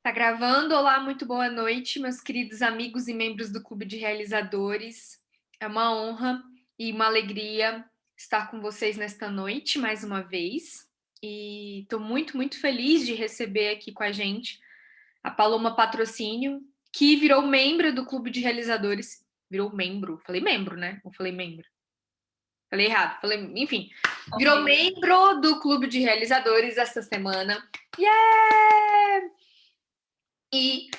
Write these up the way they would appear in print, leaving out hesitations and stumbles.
Tá gravando? Olá, muito boa noite, meus queridos amigos e membros do Clube de Realizadores. É uma honra e uma alegria estar com vocês nesta noite mais uma vez. E estou muito feliz de receber aqui com a gente a Paloma Patrocínio, que virou membro do Clube de Realizadores. Virou membro, falei membro, né? Ou falei membro? Falei errado, enfim. Virou membro do Clube de Realizadores esta semana. Yeah! E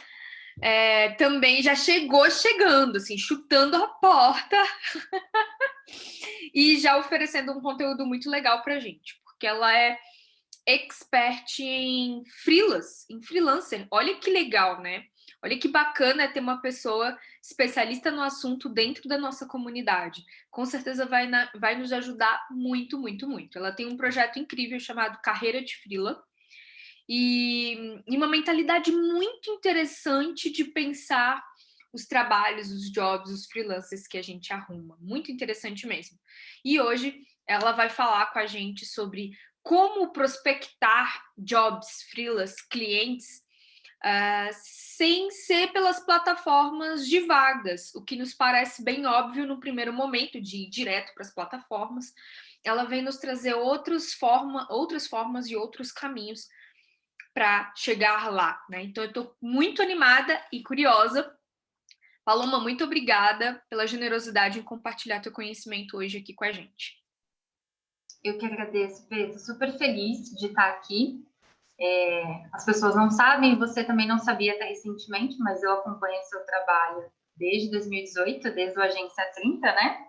também já chegou chegando, assim, chutando a porta e já oferecendo um conteúdo muito legal pra gente, porque ela é expert em freelancer. Olha que legal, né? Olha que bacana ter uma pessoa especialista no assunto dentro da nossa comunidade. Com certeza vai nos ajudar muito. Ela tem um projeto incrível chamado Carreira de Freela, e uma mentalidade muito interessante de pensar os trabalhos, os jobs, os freelancers que a gente arruma. Muito interessante mesmo. E hoje ela vai falar com a gente sobre como prospectar jobs, freelas, clientes, sem ser pelas plataformas de vagas, o que nos parece bem óbvio no primeiro momento, de ir direto para as plataformas. Ela vem nos trazer outras formas e outros caminhos para chegar lá, né? Então eu estou muito animada e curiosa. Paloma, muito obrigada pela generosidade em compartilhar teu conhecimento hoje aqui com a gente. Eu que agradeço, Pedro. Super feliz de estar aqui. As pessoas não sabem, você também não sabia até recentemente, mas eu acompanho o seu trabalho desde 2018, desde o Agência 30, né?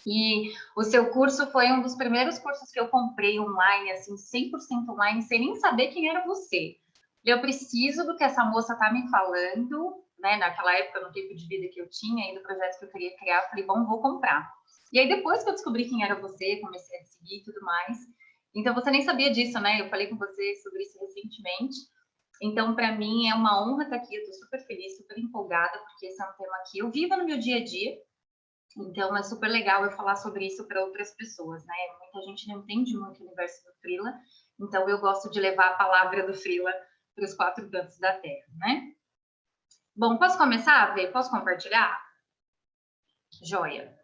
E o seu curso foi um dos primeiros cursos que eu comprei online, assim, 100% online, sem nem saber quem era você. Eu preciso do que essa moça está me falando, né? Naquela época, no tipo de vida que eu tinha e do projeto que eu queria criar, eu falei, bom, vou comprar. E aí, depois que eu descobri quem era você, comecei a te seguir e tudo mais. Então, você nem sabia disso, né? Eu falei com você sobre isso recentemente. Então, para mim, é uma honra estar aqui. Eu estou super feliz, super empolgada, porque esse é um tema que eu vivo no meu dia a dia. Então, é super legal eu falar sobre isso para outras pessoas, né? Muita gente não entende muito o universo do freela, então eu gosto de levar a palavra do freela para os quatro cantos da terra, né? Bom, posso começar, Vê? Posso compartilhar? Joia.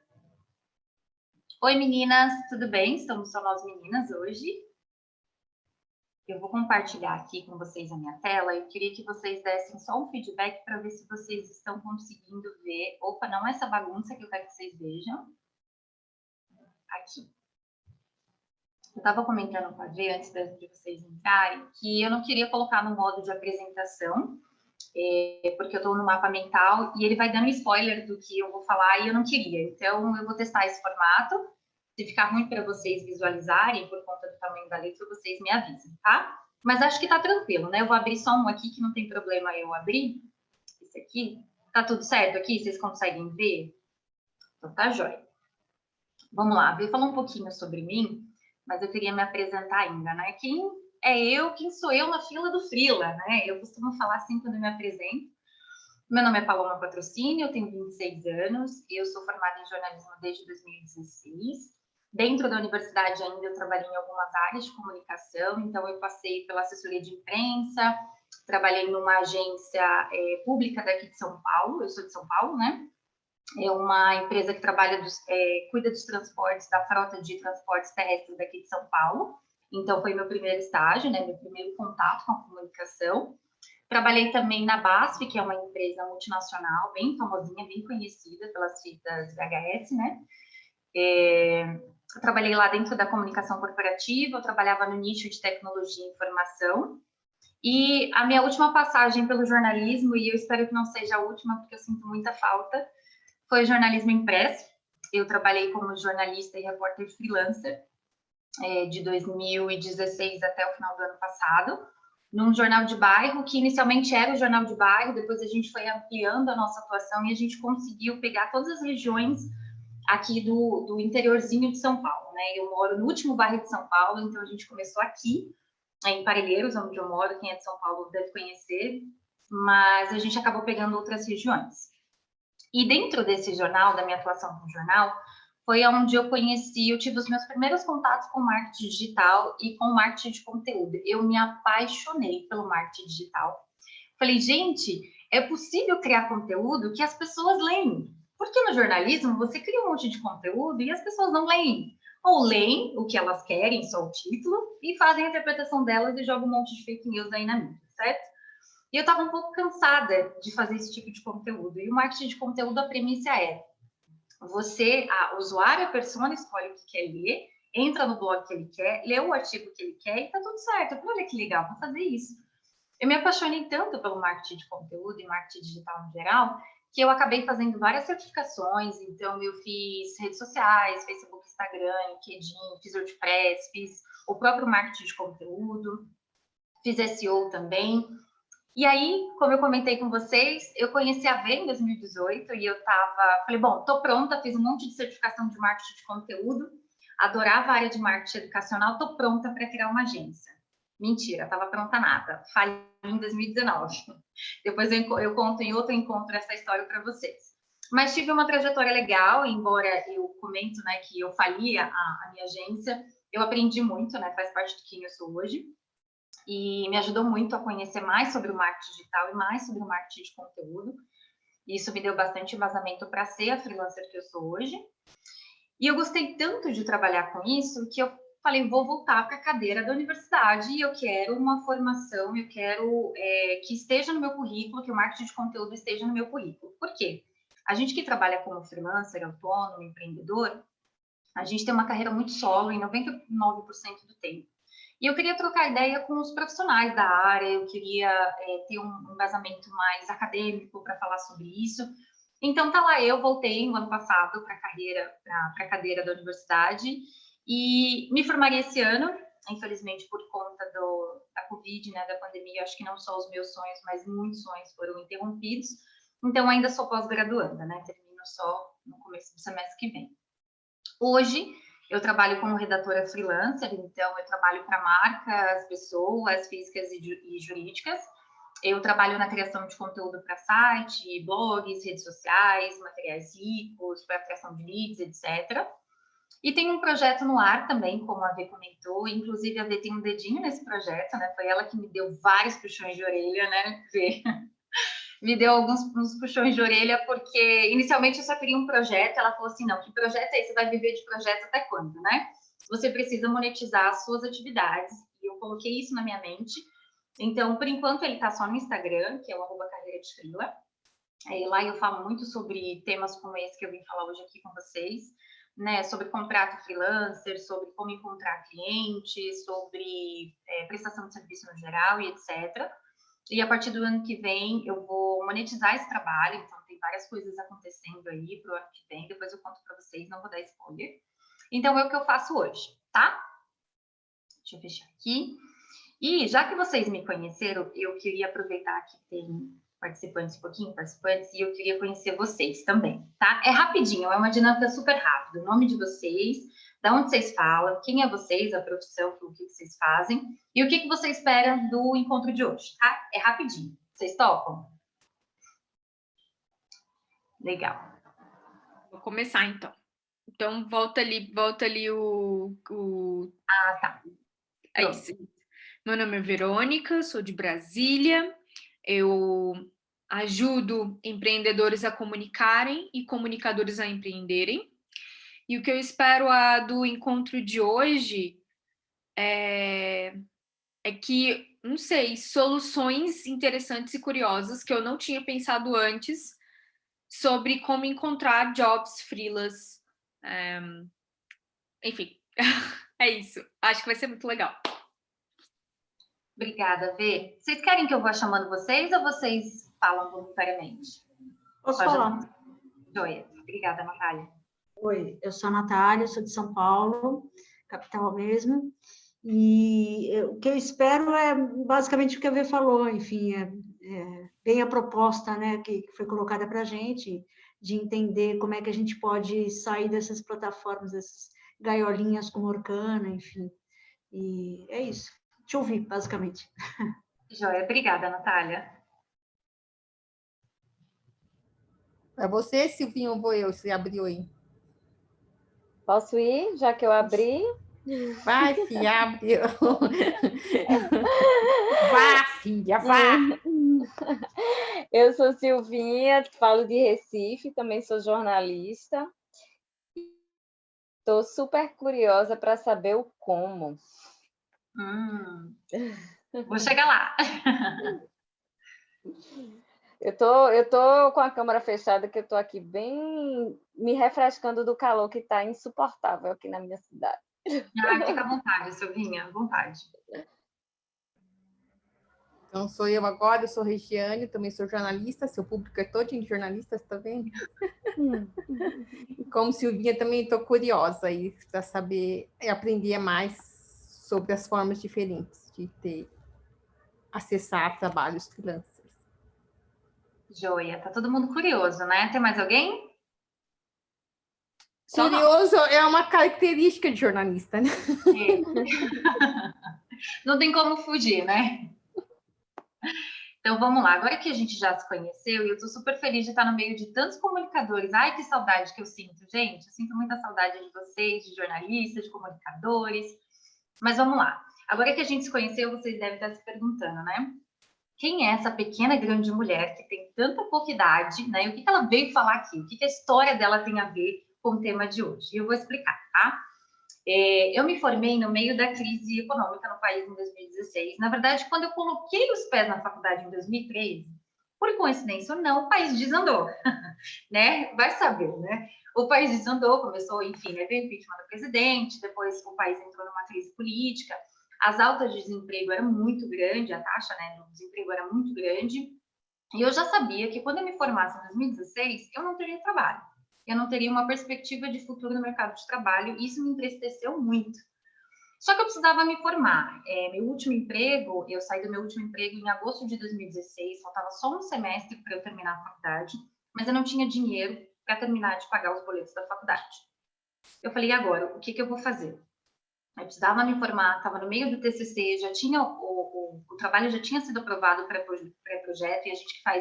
Oi, meninas, tudo bem? Estamos só nós meninas hoje. Eu vou compartilhar aqui com vocês a minha tela. Eu queria que vocês dessem só um feedback para ver se vocês estão conseguindo ver. Opa, não é essa bagunça que eu quero que vocês vejam. Aqui. Eu estava comentando com a Vê, antes de vocês entrarem, que eu não queria colocar no modo de apresentação, porque eu estou no mapa mental e ele vai dando spoiler do que eu vou falar e eu não queria. Então, eu vou testar esse formato. Se ficar ruim para vocês visualizarem por conta do tamanho da letra, vocês me avisem, tá? Mas acho que tá tranquilo, né? Eu vou abrir só um aqui que não tem problema eu abrir. Esse aqui. Tá tudo certo aqui? Vocês conseguem ver? Então tá jóia. Vamos lá, Vê falar um pouquinho sobre mim, mas eu queria me apresentar ainda, né? Quem sou eu na fila do freela, né? Eu costumo falar assim quando eu me apresento. Meu nome é Paloma Patrocínio, eu tenho 26 anos, eu sou formada em jornalismo desde 2016. Dentro da universidade ainda eu trabalhei em algumas áreas de comunicação, então eu passei pela assessoria de imprensa, trabalhei numa agência pública daqui de São Paulo, eu sou de São Paulo, né? É uma empresa que cuida dos transportes, da frota de transportes terrestres daqui de São Paulo. Então, foi meu primeiro estágio, né, meu primeiro contato com a comunicação. Trabalhei também na BASF, que é uma empresa multinacional, bem famosinha, bem conhecida pelas fitas VHS, né? Eu trabalhei lá dentro da comunicação corporativa, eu trabalhava no nicho de tecnologia e informação. E a minha última passagem pelo jornalismo, e eu espero que não seja a última, porque eu sinto muita falta, foi jornalismo impresso. Eu trabalhei como jornalista e repórter freelancer de 2016 até o final do ano passado, num jornal de bairro, que inicialmente era o jornal de bairro, depois a gente foi ampliando a nossa atuação e a gente conseguiu pegar todas as regiões aqui do interiorzinho de São Paulo, né? Eu moro no último bairro de São Paulo, então a gente começou aqui, em Parelheiros, onde eu moro, quem é de São Paulo deve conhecer, mas a gente acabou pegando outras regiões. E dentro desse jornal, da minha atuação no jornal, foi onde eu tive os meus primeiros contatos com marketing digital e com marketing de conteúdo. Eu me apaixonei pelo marketing digital, Falei, gente, é possível criar conteúdo que as pessoas leem. Porque no jornalismo você cria um monte de conteúdo e as pessoas não leem. Ou leem o que elas querem, só o título, e fazem a interpretação delas e jogam um monte de fake news aí na mídia, certo? E eu estava um pouco cansada de fazer esse tipo de conteúdo. E o marketing de conteúdo, a premissa é: você, a usuária, a persona, escolhe o que quer ler, entra no blog que ele quer, lê o artigo que ele quer e tá tudo certo. Eu falei, olha que legal, vou fazer isso. Eu me apaixonei tanto pelo marketing de conteúdo e marketing digital no geral, que eu acabei fazendo várias certificações. Então, eu fiz redes sociais, Facebook, Instagram, LinkedIn, fiz WordPress, fiz o próprio marketing de conteúdo, fiz SEO também. E aí, como eu comentei com vocês, eu conheci a V em 2018 e eu falei, bom, tô pronta, fiz um monte de certificação de marketing de conteúdo, adorava a área de marketing educacional, tô pronta para criar uma agência. Mentira, estava pronta nada, falei em 2019. Depois eu conto em outro encontro essa história para vocês. Mas tive uma trajetória legal, embora eu comento, né, que eu fali a minha agência, eu aprendi muito, né, faz parte de quem eu sou hoje. E me ajudou muito a conhecer mais sobre o marketing digital e mais sobre o marketing de conteúdo. Isso me deu bastante embasamento para ser a freelancer que eu sou hoje. E eu gostei tanto de trabalhar com isso que eu falei, vou voltar para a cadeira da universidade e eu quero uma formação, eu quero que esteja no meu currículo, que o marketing de conteúdo esteja no meu currículo. Por quê? A gente que trabalha como freelancer, autônomo, empreendedor, a gente tem uma carreira muito solo em 99% do tempo. E eu queria trocar ideia com os profissionais da área, eu queria ter um embasamento mais acadêmico para falar sobre isso. Então, tá lá, eu voltei no ano passado para a cadeira da universidade e me formaria esse ano, infelizmente por conta da Covid, né, da pandemia. Acho que não só os meus sonhos, mas muitos sonhos foram interrompidos. Então, ainda sou pós-graduanda, né, termino só no começo do semestre que vem. Hoje, eu trabalho como redatora freelancer, então eu trabalho para marcas, pessoas físicas e jurídicas. Eu trabalho na criação de conteúdo para site, blogs, redes sociais, materiais ricos, para criação de leads, etc. E tem um projeto no ar também, como a V comentou, inclusive a V tem um dedinho nesse projeto, né? Foi ela que me deu vários puxões de orelha, né, V? Me deu uns puxões de orelha, porque inicialmente eu só queria um projeto, ela falou assim, não, que projeto é esse? Você vai viver de projeto até quando, né? Você precisa monetizar as suas atividades, e eu coloquei isso na minha mente. Então, por enquanto, ele está só no Instagram, que é o @carreira de freela. Lá eu falo muito sobre temas como esse que eu vim falar hoje aqui com vocês, né? Sobre contrato freelancer, sobre como encontrar clientes, sobre prestação de serviço no geral e etc. E a partir do ano que vem eu vou monetizar esse trabalho, então tem várias coisas acontecendo aí para o ano que vem, depois eu conto para vocês, não vou dar spoiler. Então é o que eu faço hoje, tá? Deixa eu fechar aqui. E já que vocês me conheceram, eu queria aproveitar que tem participantes, e eu queria conhecer vocês também, tá? É rapidinho, é uma dinâmica super rápida. O nome de vocês, da onde vocês falam, quem é vocês, a profissão, o que vocês fazem e o que você espera do encontro de hoje, tá? É rapidinho. Vocês topam? Legal. Vou começar, então. Então, volta ali o... Ah, tá. É isso. Meu nome é Verônica, sou de Brasília. Eu ajudo empreendedores a comunicarem e comunicadores a empreenderem. E o que eu espero do encontro de hoje é que, não sei, soluções interessantes e curiosas que eu não tinha pensado antes sobre como encontrar jobs freelas. Enfim, é isso. Acho que vai ser muito legal. Obrigada, Vê. Vocês querem que eu vá chamando vocês ou vocês falam voluntariamente? Posso falar? Joia. Obrigada, Natália. Oi, eu sou a Natália, sou de São Paulo, capital mesmo, e o que eu espero é basicamente o que a Vê falou, enfim, bem a proposta, né, que foi colocada para a gente, de entender como é que a gente pode sair dessas plataformas, dessas gaiolinhas como Orkana, enfim, e é isso, te ouvir, basicamente. Joia, obrigada, Natália. Para você, Silvinho, ou vou eu? Você abriu aí? Posso ir, já que eu abri? Vai, filha, abre. Vá, filha, vá. Eu sou Silvinha, falo de Recife, também sou jornalista. Estou super curiosa para saber o como. Vou chegar lá. Eu tô com a câmera fechada, que eu tô aqui bem me refrescando do calor que está insuportável aqui na minha cidade. Fica à vontade, Silvinha, à vontade. Então, sou eu agora, eu sou Regiane, também sou jornalista, seu público é todo de jornalistas, tá vendo? E como Silvinha, também estou curiosa aí para saber e aprender mais sobre as formas diferentes de acessar trabalhos freelancers. Joia, tá todo mundo curioso, né? Tem mais alguém? Curioso é uma característica de jornalista, né? Não tem como fugir, né? Então vamos lá, agora que a gente já se conheceu, e eu tô super feliz de estar no meio de tantos comunicadores. Ai, que saudade que eu sinto, gente. Eu sinto muita saudade de vocês, de jornalistas, de comunicadores. Mas vamos lá. Agora que a gente se conheceu, vocês devem estar se perguntando, né? Quem é essa pequena grande mulher que tem tanta pouca idade, né? E o que ela veio falar aqui? O que a história dela tem a ver com o tema de hoje? E eu vou explicar, tá? Eu me formei no meio da crise econômica no país em 2016. Na verdade, quando eu coloquei os pés na faculdade em 2013, por coincidência ou não, o país desandou, né? Vai saber, né? O país desandou, começou, enfim, né? Veio o impeachment do presidente, depois o país entrou numa crise política, as altas de desemprego eram muito grande, a taxa, né, do desemprego era muito grande, e eu já sabia que quando eu me formasse em 2016, eu não teria trabalho. Eu não teria uma perspectiva de futuro no mercado de trabalho, e isso me entristeceu muito. Só que eu precisava me formar. Meu último emprego, eu saí do meu último emprego em agosto de 2016, faltava só um semestre para eu terminar a faculdade, mas eu não tinha dinheiro para terminar de pagar os boletos da faculdade. Eu falei, e agora, o que eu vou fazer? Eu precisava me formar, estava no meio do TCC, já tinha o trabalho já tinha sido aprovado para pré-projeto, e a gente que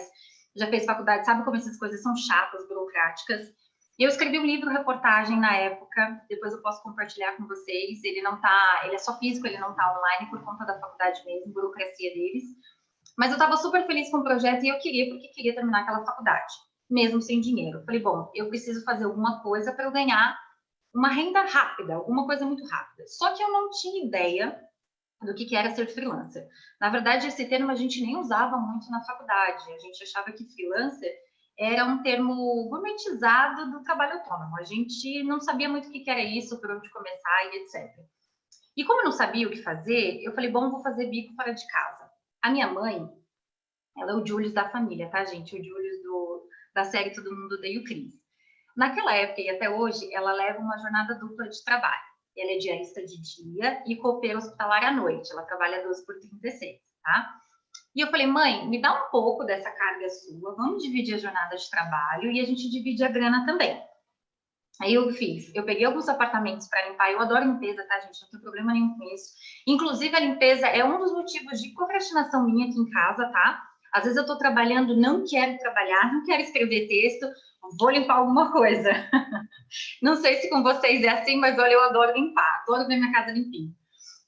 já fez faculdade sabe como essas coisas são chatas, burocráticas. E eu escrevi um livro reportagem na época, depois eu posso compartilhar com vocês. Ele é só físico, ele não está online por conta da faculdade mesmo, burocracia deles. Mas eu estava super feliz com o projeto e eu porque queria terminar aquela faculdade, mesmo sem dinheiro. Eu falei, bom, eu preciso fazer alguma coisa para eu ganhar uma renda rápida, alguma coisa muito rápida. Só que eu não tinha ideia do que era ser freelancer. Na verdade, esse termo a gente nem usava muito na faculdade. A gente achava que freelancer era um termo gourmetizado do trabalho autônomo. A gente não sabia muito o que era isso, por onde começar e etc. E como eu não sabia o que fazer, eu falei, bom, vou fazer bico fora de casa. A minha mãe, ela é o Julius da família, tá, gente? O Julius da série Todo Mundo Odeia o Chris. Naquela época e até hoje, ela leva uma jornada dupla de trabalho. Ela é diarista de dia e copeira hospitalar à noite. Ela trabalha 12 por 36, tá? E eu falei, mãe, me dá um pouco dessa carga sua, vamos dividir a jornada de trabalho e a gente divide a grana também. Aí eu peguei alguns apartamentos para limpar, eu adoro limpeza, tá, gente? Não tem problema nenhum com isso. Inclusive, a limpeza é um dos motivos de procrastinação minha aqui em casa, tá? Às vezes eu tô trabalhando, não quero trabalhar, não quero escrever texto, vou limpar alguma coisa. Não sei se com vocês é assim, mas olha, eu adoro limpar, adoro ver minha casa limpinha.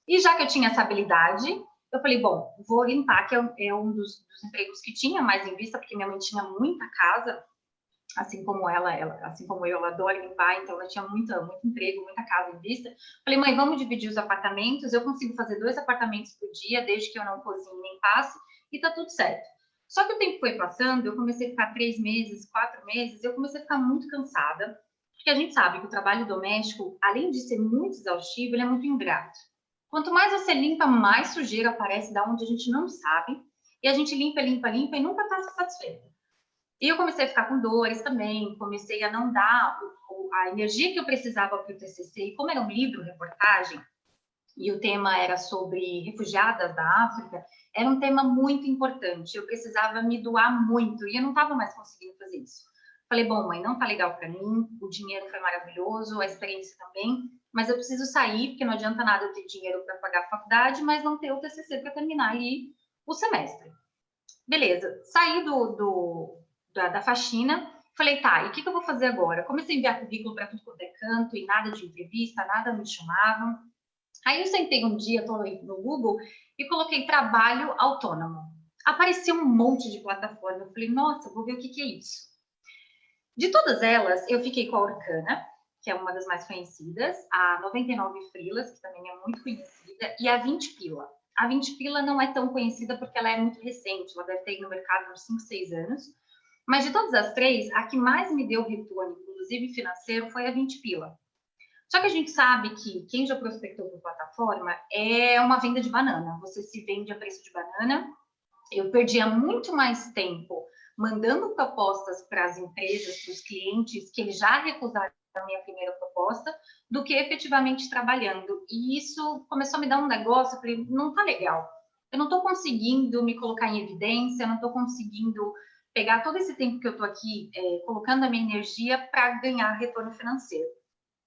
E já que eu tinha essa habilidade, eu falei, bom, vou limpar, que é um dos empregos que tinha mais em vista, porque minha mãe tinha muita casa, assim como assim como eu, ela adora limpar, então ela tinha muito emprego, muita casa em vista. Falei, mãe, vamos dividir os apartamentos, eu consigo fazer 2 apartamentos por dia, desde que eu não cozinhe nem passe, e tá tudo certo. Só que o tempo foi passando, eu comecei a ficar 3 meses, 4 meses, eu comecei a ficar muito cansada, porque a gente sabe que o trabalho doméstico, além de ser muito exaustivo, ele é muito ingrato. Quanto mais você limpa, mais sujeira aparece da onde a gente não sabe, e a gente limpa e nunca está satisfeita. E eu comecei a ficar com dores também, comecei a não dar a energia que eu precisava para o TCC, e como era um livro, reportagem, e o tema era sobre refugiadas da África, era um tema muito importante, eu precisava me doar muito, e eu não estava mais conseguindo fazer isso. Falei, bom, mãe, não tá legal para mim, o dinheiro foi maravilhoso, a experiência também, mas eu preciso sair, porque não adianta nada eu ter dinheiro para pagar a faculdade, mas não ter o TCC para terminar ali o semestre. Beleza, saí da faxina, falei, tá, e o que eu vou fazer agora? Comecei a enviar currículo para tudo quanto é canto, e nada de entrevista, nada me chamavam. Aí eu sentei um dia, tô no Google, e coloquei trabalho autônomo. apareceu um monte de plataforma. Eu falei, nossa, vou ver o que é isso. De todas elas, eu fiquei com a Orkana, que é uma das mais conhecidas, a 99 Frilas, que também é muito conhecida, e a 20 Pila. A 20 Pila não é tão conhecida porque ela é muito recente, ela deve ter ido no mercado há uns 5, 6 anos. Mas de todas as três, a que mais me deu retorno, inclusive financeiro, foi a 20 Pila. Só que a gente sabe que quem já prospectou por plataforma é uma venda de banana. Você se vende a preço de banana. Eu perdia muito mais tempo mandando propostas para as empresas, para os clientes, que eles já recusaram a minha primeira proposta, do que efetivamente trabalhando. E isso começou a me dar um negócio, eu falei, não tá legal. Eu não estou conseguindo me colocar em evidência, eu não estou conseguindo pegar todo esse tempo que eu estou aqui colocando a minha energia para ganhar retorno financeiro.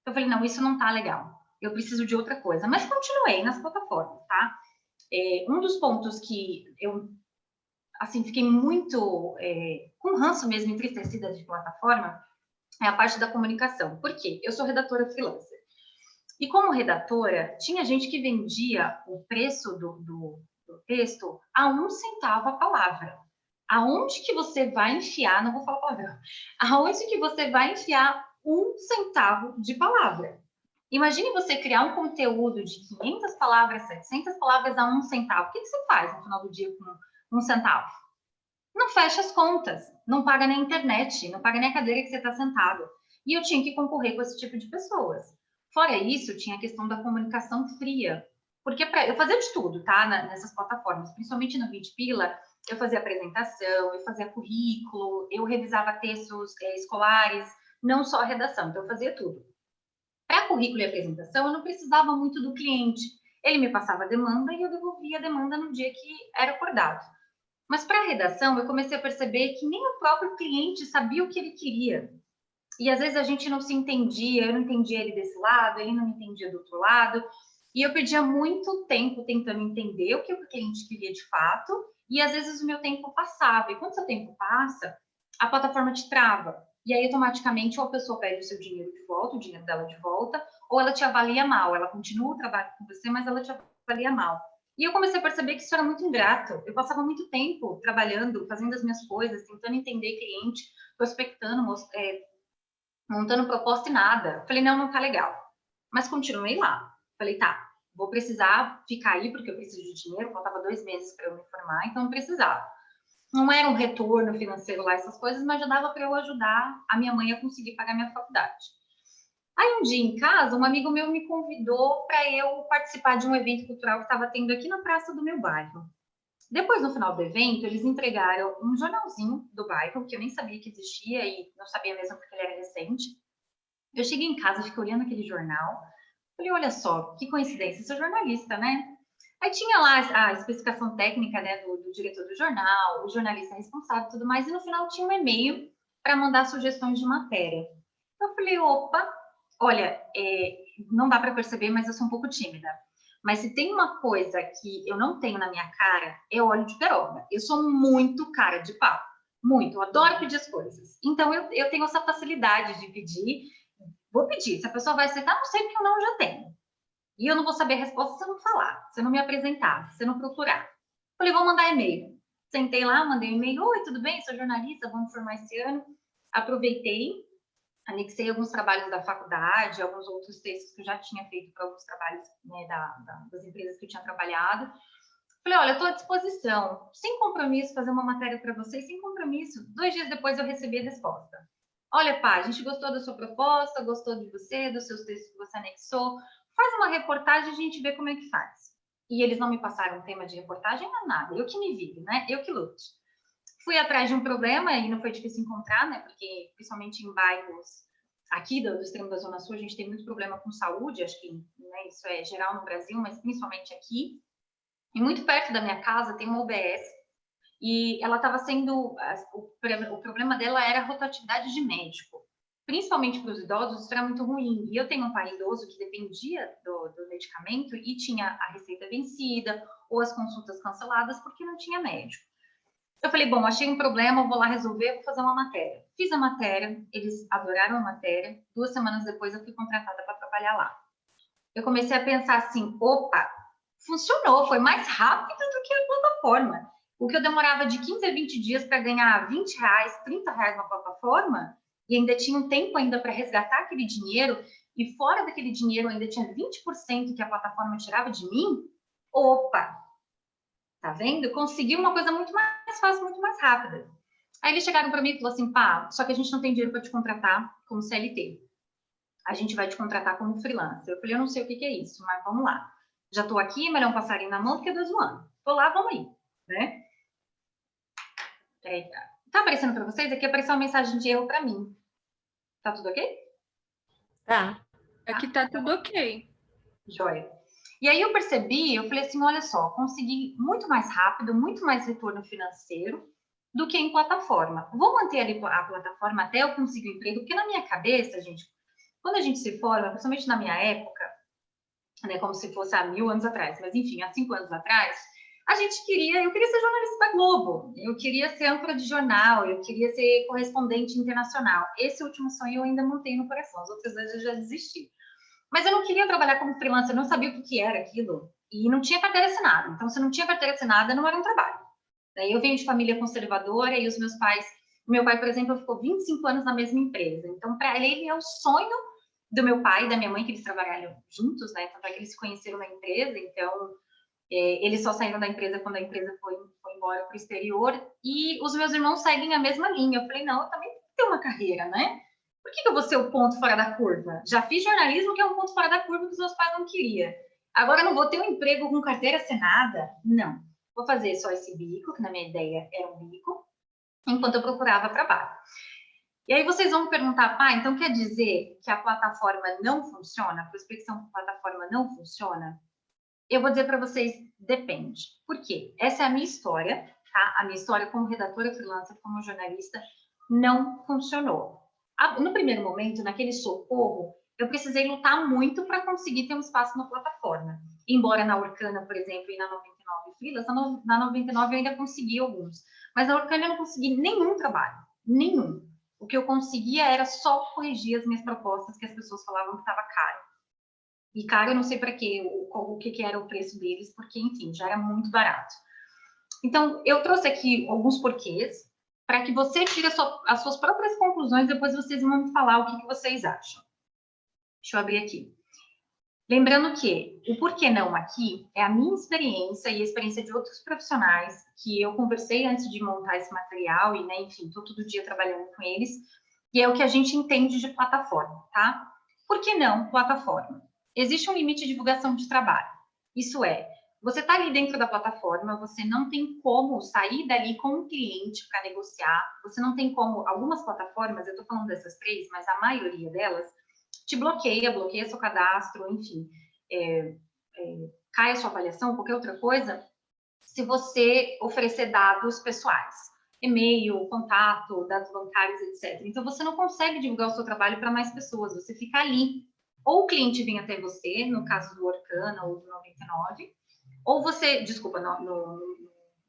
Eu falei, não, isso não tá legal. Eu preciso de outra coisa. Mas continuei nas plataformas, tá? Um dos pontos que eu, assim, fiquei muito com ranço mesmo, entristecida de plataforma, é a parte da comunicação. Por quê? Eu sou redatora freelancer. E como redatora, tinha gente que vendia o preço do texto a 1 centavo a palavra. Aonde que você vai enfiar, não vou falar palavrão, aonde que você vai enfiar 1 centavo de palavra? Imagine você criar um conteúdo de 500 palavras, 700 palavras a 1 centavo. O que você faz no final do dia com 1 centavo? Não fecha as contas, não paga nem a internet, não paga nem a cadeira que você está sentado. E eu tinha que concorrer com esse tipo de pessoas. Fora isso, tinha a questão da comunicação fria. Porque eu fazia de tudo, tá? Nessas plataformas, principalmente no 20 Pila, eu fazia apresentação, eu fazia currículo, eu revisava textos escolares, não só a redação, então eu fazia tudo. Para currículo e apresentação, eu não precisava muito do cliente. Ele me passava a demanda e eu devolvia a demanda no dia que era acordado. Mas para a redação, eu comecei a perceber que nem o próprio cliente sabia o que ele queria. E às vezes a gente não se entendia, eu não entendia ele desse lado, ele não me entendia do outro lado. E eu perdia muito tempo tentando entender o que o cliente queria de fato, e às vezes o meu tempo passava. E quando o seu tempo passa, a plataforma te trava. E aí, automaticamente, ou a pessoa pede o seu dinheiro de volta, o dinheiro dela de volta, ou ela te avalia mal. Ela continua o trabalho com você, mas ela te avalia mal. E eu comecei a perceber que isso era muito ingrato. Eu passava muito tempo trabalhando, fazendo as minhas coisas, tentando entender cliente, prospectando, montando proposta e nada. Falei, não tá legal. Mas continuei lá. Falei, tá, vou precisar ficar aí porque eu preciso de dinheiro. Faltava 2 meses para eu me formar, então eu precisava. Não era um retorno financeiro lá, essas coisas, mas já dava para eu ajudar a minha mãe a conseguir pagar minha faculdade. Aí um dia em casa, um amigo meu me convidou para eu participar de um evento cultural que estava tendo aqui na praça do meu bairro. Depois, no final do evento, eles entregaram um jornalzinho do bairro, que eu nem sabia que existia e não sabia mesmo porque ele era recente. Eu cheguei em casa, fiquei olhando aquele jornal, falei, olha só, que coincidência, sou jornalista, né? Aí tinha lá a especificação técnica, né, do diretor do jornal, o jornalista responsável e tudo mais, e no final tinha um e-mail para mandar sugestões de matéria. Eu falei, opa, olha, não dá para perceber, mas eu sou um pouco tímida. Mas se tem uma coisa que eu não tenho na minha cara, é óleo de peroba. Eu sou muito cara de pau, muito, eu adoro pedir as coisas. Então, eu tenho essa facilidade de pedir, vou pedir, se a pessoa vai aceitar, não sei porque eu não já tenho. E eu não vou saber a resposta se eu não falar, se eu não me apresentar, se eu não procurar. Falei, vou mandar e-mail. Sentei lá, mandei um e-mail. Oi, tudo bem? Sou jornalista, vamos formar esse ano. Aproveitei, anexei alguns trabalhos da faculdade, alguns outros textos que eu já tinha feito para alguns trabalhos, né, das empresas que eu tinha trabalhado. Falei, olha, estou à disposição, sem compromisso, fazer uma matéria para vocês, sem compromisso. 2 dias depois eu recebi a resposta. Olha, pá, a gente gostou da sua proposta, gostou de você, dos seus textos que você anexou. Faz uma reportagem e a gente vê como é que faz. E eles não me passaram um tema de reportagem, não nada. Eu que me viro, né? Eu que lute. Fui atrás de um problema e não foi difícil encontrar, né? Porque, principalmente em bairros aqui do extremo da Zona Sul, a gente tem muito problema com saúde. Acho que, né, isso é geral no Brasil, mas principalmente aqui. E muito perto da minha casa tem uma UBS. E ela estava sendo... O problema dela era a rotatividade de médico. Principalmente para os idosos, isso era muito ruim. E eu tenho um pai idoso que dependia do medicamento e tinha a receita vencida ou as consultas canceladas porque não tinha médico. Eu falei, bom, achei um problema, vou lá resolver, vou fazer uma matéria. Fiz a matéria, eles adoraram a matéria. 2 semanas depois eu fui contratada para trabalhar lá. Eu comecei a pensar assim, opa, funcionou, foi mais rápido do que a plataforma. o que eu demorava de 15 a 20 dias para ganhar R$20, R$30 na plataforma, e ainda tinha um tempo ainda para resgatar aquele dinheiro, e fora daquele dinheiro ainda tinha 20% que a plataforma tirava de mim, opa! Tá vendo? Consegui uma coisa muito mais fácil, muito mais rápida. Aí eles chegaram para mim e falaram assim, pá, só que a gente não tem dinheiro para te contratar como CLT. A gente vai te contratar como freelancer. Eu falei, eu não sei o que é isso, mas vamos lá. Já estou aqui, melhor um passarinho na mão do que 2 voando. Tô lá, vamos aí, né? Peraí, tá aparecendo para vocês? Aqui apareceu uma mensagem de erro para mim. Tá tudo ok? Tá. Aqui tá tudo ok. Joia. E aí eu percebi, eu falei assim, olha só, consegui muito mais rápido, muito mais retorno financeiro do que em plataforma. Vou manter ali a plataforma até eu conseguir um emprego, porque na minha cabeça, gente, quando a gente se forma, principalmente na minha época, né, como se fosse há 1000 anos atrás, mas enfim, há 5 anos atrás, eu queria ser jornalista da Globo, eu queria ser âncora de jornal, eu queria ser correspondente internacional. Esse último sonho eu ainda mantenho no coração, as outras vezes eu já desisti. Mas eu não queria trabalhar como freelancer, eu não sabia o que era aquilo, e não tinha carteira assinada. Então, se não tinha carteira assinada, não era um trabalho. Daí eu venho de família conservadora e os meus pais, meu pai, por exemplo, ficou 25 anos na mesma empresa. Então, para ele é o sonho do meu pai e da minha mãe, que eles trabalharam juntos, né? Tanto é que eles se conheceram na empresa, então eles só saíram da empresa quando a empresa foi embora para o exterior, e os meus irmãos seguem a mesma linha. Eu falei, não, eu também tenho que ter uma carreira, né? Por que eu vou ser o ponto fora da curva? Já fiz jornalismo, que é um ponto fora da curva que os meus pais não queriam. Agora não vou ter um emprego com carteira assinada? Não. Vou fazer só esse bico, que na minha ideia era um bico, enquanto eu procurava trabalho. E aí vocês vão me perguntar, pá, então quer dizer que a plataforma não funciona? A prospecção por plataforma não funciona? Eu vou dizer para vocês, depende. Por quê? Essa é a minha história, tá? A minha história como redatora freelancer, como jornalista, não funcionou. No primeiro momento, naquele socorro, eu precisei lutar muito para conseguir ter um espaço na plataforma. Embora na Orkana, por exemplo, e na 99 Freelas, na 99 eu ainda consegui alguns. Mas na Orkana eu não consegui nenhum trabalho. Nenhum. O que eu conseguia era só corrigir as minhas propostas, que as pessoas falavam que estava caro. E caro eu não sei para quê, o que era o preço deles, porque, enfim, já era muito barato. Então, eu trouxe aqui alguns porquês, para que você tire as suas próprias conclusões, depois vocês vão me falar o que vocês acham. Deixa eu abrir aqui. Lembrando que o porquê não aqui é a minha experiência e a experiência de outros profissionais que eu conversei antes de montar esse material e, né, enfim, estou todo dia trabalhando com eles, e é o que a gente entende de plataforma, tá? Por que não plataforma? Existe um limite de divulgação de trabalho. Isso é, você está ali dentro da plataforma, você não tem como sair dali com um cliente para negociar, você não tem como, algumas plataformas, eu estou falando dessas 3, mas a maioria delas, te bloqueia seu cadastro, enfim, cai a sua avaliação, qualquer outra coisa, se você oferecer dados pessoais, e-mail, contato, dados bancários, etc. Então, você não consegue divulgar o seu trabalho para mais pessoas, você fica ali. Ou o cliente vem até você, no caso do Orkana ou do 99, ou você, desculpa, no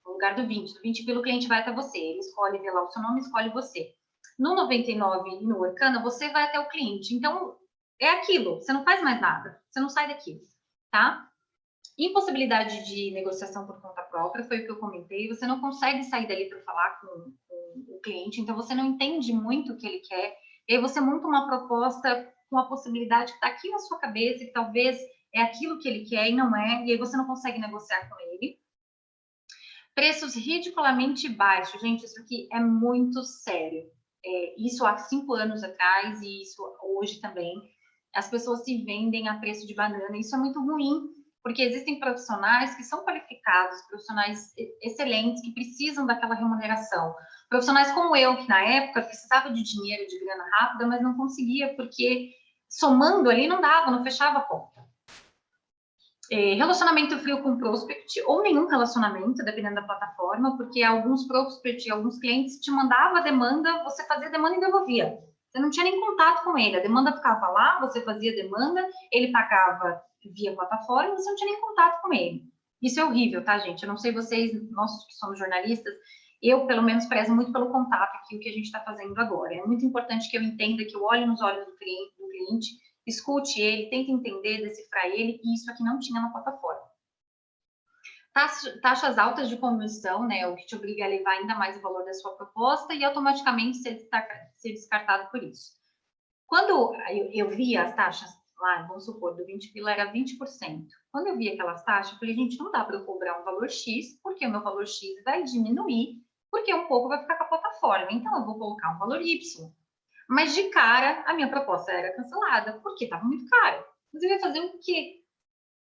lugar do 20 pelo cliente vai até você, ele escolhe ver lá o seu nome, escolhe você. No 99 e no Orkana, você vai até o cliente. Então, é aquilo, você não faz mais nada, você não sai daquilo, tá? Impossibilidade de negociação por conta própria, foi o que eu comentei, você não consegue sair dali para falar com o cliente, então você não entende muito o que ele quer, e aí você monta uma proposta com a possibilidade que está aqui na sua cabeça, que talvez é aquilo que ele quer e não é, e aí você não consegue negociar com ele. Preços ridiculamente baixos, gente, isso aqui é muito sério. Isso há 5 anos atrás e isso hoje também. As pessoas se vendem a preço de banana, isso é muito ruim, porque existem profissionais que são qualificados, profissionais excelentes, que precisam daquela remuneração. Profissionais como eu, que na época precisava de dinheiro, de grana rápida, mas não conseguia, porque somando ali não dava, não fechava a conta. Relacionamento frio com prospect, ou nenhum relacionamento, dependendo da plataforma, porque alguns prospect, alguns clientes te mandavam a demanda, você fazia a demanda e devolvia. Você não tinha nem contato com ele, a demanda ficava lá, você fazia a demanda, ele pagava via plataforma, você não tinha nem contato com ele. Isso é horrível, tá, gente? Eu não sei vocês, nós que somos jornalistas, eu, pelo menos, prezo muito pelo contato aqui, o que a gente está fazendo agora. É muito importante que eu entenda, que eu olhe nos olhos do cliente, escute ele, tente entender, decifrar ele, e isso aqui não tinha na plataforma. Taxas altas de comissão, né, o que te obriga a levar ainda mais o valor da sua proposta e automaticamente ser descartado por isso. Quando eu via as taxas lá, vamos supor, do 20 pila era 20%. Quando eu vi aquelas taxas, eu falei, gente, não dá para eu cobrar um valor X, porque o meu valor X vai diminuir, porque um pouco vai ficar com a plataforma. Então, eu vou colocar um valor Y. Mas, de cara, a minha proposta era cancelada, porque estava muito caro. Mas eu ia fazer o quê?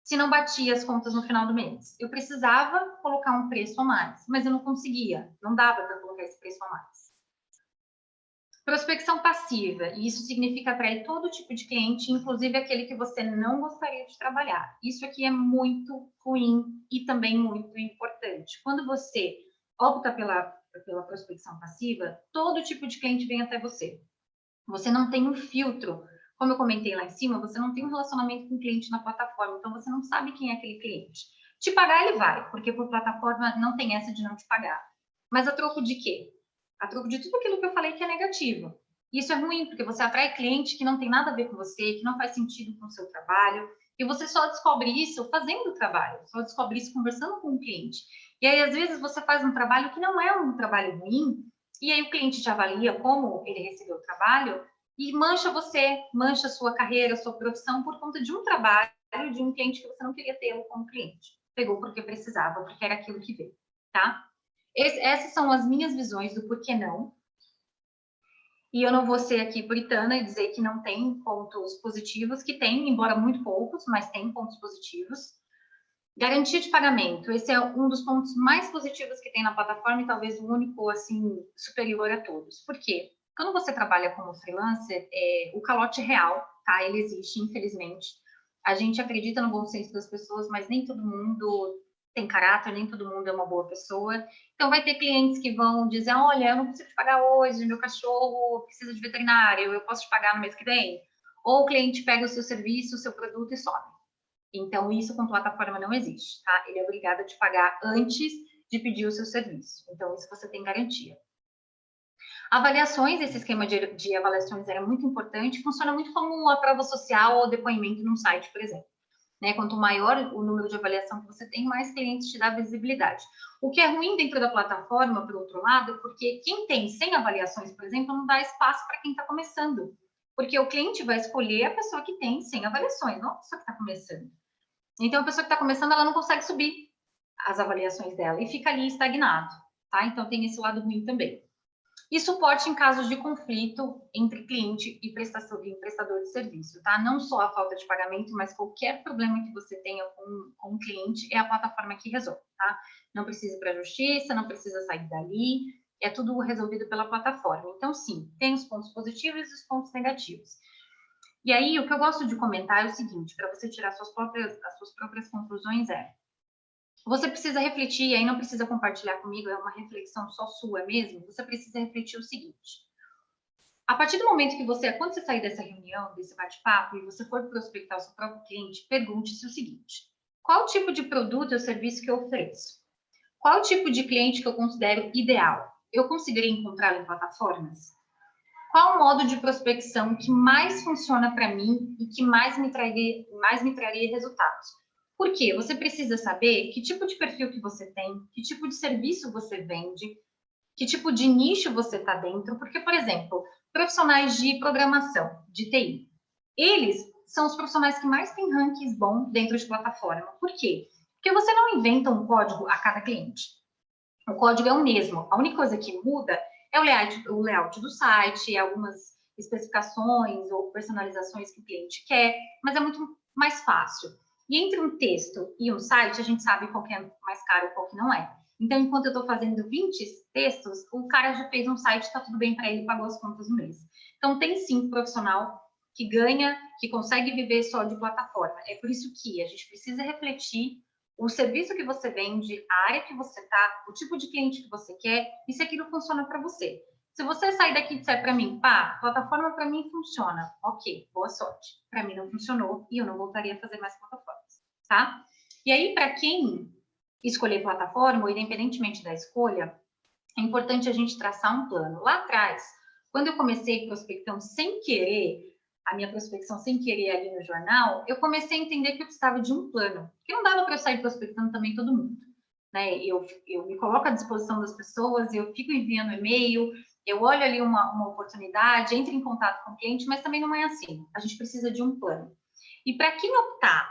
Se não batia as contas no final do mês. Eu precisava colocar um preço a mais, mas eu não conseguia. Não dava para colocar esse preço a mais. Prospecção passiva, e isso significa atrair todo tipo de cliente, inclusive aquele que você não gostaria de trabalhar. Isso aqui é muito ruim e também muito importante. Quando você opta pela prospecção passiva, todo tipo de cliente vem até você. Você não tem um filtro. Como eu comentei lá em cima, você não tem um relacionamento com o cliente na plataforma, então você não sabe quem é aquele cliente. Te pagar, ele vai, porque por plataforma não tem essa de não te pagar. Mas a troco de quê? A troco de tudo aquilo que eu falei que é negativo. Isso é ruim, porque você atrai cliente que não tem nada a ver com você, que não faz sentido com o seu trabalho, e você só descobre isso fazendo o trabalho, só descobre isso conversando com o cliente. E aí, às vezes, você faz um trabalho que não é um trabalho ruim, e aí o cliente te avalia como ele recebeu o trabalho, e mancha você, mancha a sua carreira, a sua profissão, por conta de um trabalho, de um cliente que você não queria ter como cliente. Pegou porque precisava, porque era aquilo que veio, tá? Essas são as minhas visões do porquê não. E eu não vou ser aqui puritana e dizer que não tem pontos positivos, que tem, embora muito poucos, mas tem pontos positivos. Garantia de pagamento, esse é um dos pontos mais positivos que tem na plataforma e talvez o único, assim, superior a todos. Por quê? Quando você trabalha como freelancer, o calote real, tá? Ele existe, infelizmente. A gente acredita no bom senso das pessoas, mas nem todo mundo tem caráter, nem todo mundo é uma boa pessoa. Então, vai ter clientes que vão dizer, olha, eu não consigo te pagar hoje, meu cachorro precisa de veterinário, eu posso te pagar no mês que vem? Ou o cliente pega o seu serviço, o seu produto e some. Então, isso com plataforma não existe, tá? Ele é obrigado a te pagar antes de pedir o seu serviço. Então, isso você tem garantia. Avaliações, esse esquema de avaliações era muito importante, funciona muito como uma prova social ou depoimento num site, por exemplo. Né? Quanto maior o número de avaliação que você tem, mais clientes te dá visibilidade. O que é ruim dentro da plataforma, por outro lado, porque quem tem 100 avaliações, por exemplo, não dá espaço para quem está começando. Porque o cliente vai escolher a pessoa que tem 100 avaliações, não a pessoa que está começando. Então, a pessoa que está começando, ela não consegue subir as avaliações dela e fica ali estagnado, tá? Então, tem esse lado ruim também. E suporte em casos de conflito entre cliente e prestador de serviço, tá? Não só a falta de pagamento, mas qualquer problema que você tenha com o cliente, é a plataforma que resolve, tá? Não precisa ir para a justiça, não precisa sair dali, é tudo resolvido pela plataforma. Então, sim, tem os pontos positivos e os pontos negativos. E aí, o que eu gosto de comentar é o seguinte, para você tirar as suas próprias conclusões você precisa refletir, e aí não precisa compartilhar comigo, é uma reflexão só sua mesmo, você precisa refletir o seguinte. A partir do momento que quando você sair dessa reunião, desse bate-papo, e você for prospectar o seu próprio cliente, pergunte-se o seguinte, qual tipo de produto ou serviço que eu ofereço? Qual tipo de cliente que eu considero ideal? Eu conseguiria encontrá-lo em plataformas? Qual o modo de prospecção que mais funciona para mim e que mais me traria resultados? Por quê? Você precisa saber que tipo de perfil que você tem, que tipo de serviço você vende, que tipo de nicho você está dentro. Porque, por exemplo, profissionais de programação, de TI, eles são os profissionais que mais têm rankings bons dentro de plataforma. Por quê? Porque você não inventa um código a cada cliente. O código é o mesmo. A única coisa que muda é o layout do site, algumas especificações ou personalizações que o cliente quer, mas é muito mais fácil. E entre um texto e um site, a gente sabe qual que é mais caro e qual que não é. Então, enquanto eu estou fazendo 20 textos, o cara já fez um site, está tudo bem para ele, pagou as contas no mês. Então, tem sim profissional que ganha, que consegue viver só de plataforma. É por isso que a gente precisa refletir o serviço que você vende, a área que você está, o tipo de cliente que você quer e se aquilo funciona para você. Se você sair daqui e disser para mim, pá, plataforma para mim funciona, ok, boa sorte. Para mim não funcionou e eu não voltaria a fazer mais plataformas, tá? E aí, para quem escolher plataforma, ou independentemente da escolha, é importante a gente traçar um plano. Lá atrás, quando eu comecei prospectando sem querer, a minha prospecção sem querer ali no jornal, eu comecei a entender que eu precisava de um plano. Porque não dava para eu sair prospectando também todo mundo. né? Eu me coloco à disposição das pessoas, eu fico enviando e-mail, eu olho ali uma oportunidade, entro em contato com o cliente, mas também não é assim. A gente precisa de um plano. E para quem optar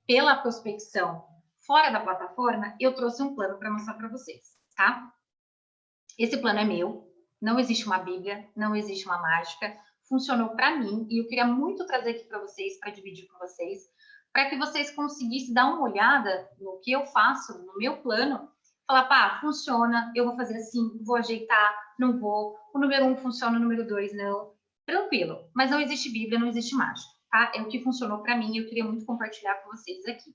pela prospecção fora da plataforma, eu trouxe um plano para mostrar para vocês, tá? Esse plano é meu, não existe uma bíblia, não existe uma mágica, funcionou para mim e eu queria muito trazer aqui para vocês, para dividir com vocês, para que vocês conseguissem dar uma olhada no que eu faço, no meu plano, falar, pá, funciona, eu vou fazer assim, vou ajeitar, não vou, o número 1 funciona, o número 2 não, tranquilo, mas não existe bíblia, não existe mágica, tá? É o que funcionou para mim e eu queria muito compartilhar com vocês aqui.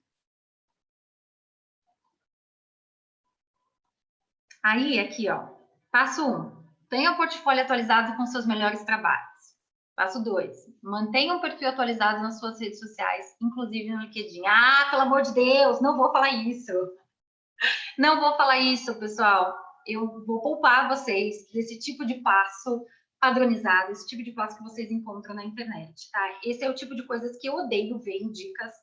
Aí, aqui, ó, passo 1, tenha o portfólio atualizado com seus melhores trabalhos. Passo 2, mantenha um perfil atualizado nas suas redes sociais, inclusive no LinkedIn. Ah, pelo amor de Deus, não vou falar isso. Não vou falar isso, pessoal. Eu vou poupar vocês desse tipo de passo padronizado, esse tipo de passo que vocês encontram na internet, tá? Esse é o tipo de coisas que eu odeio ver em dicas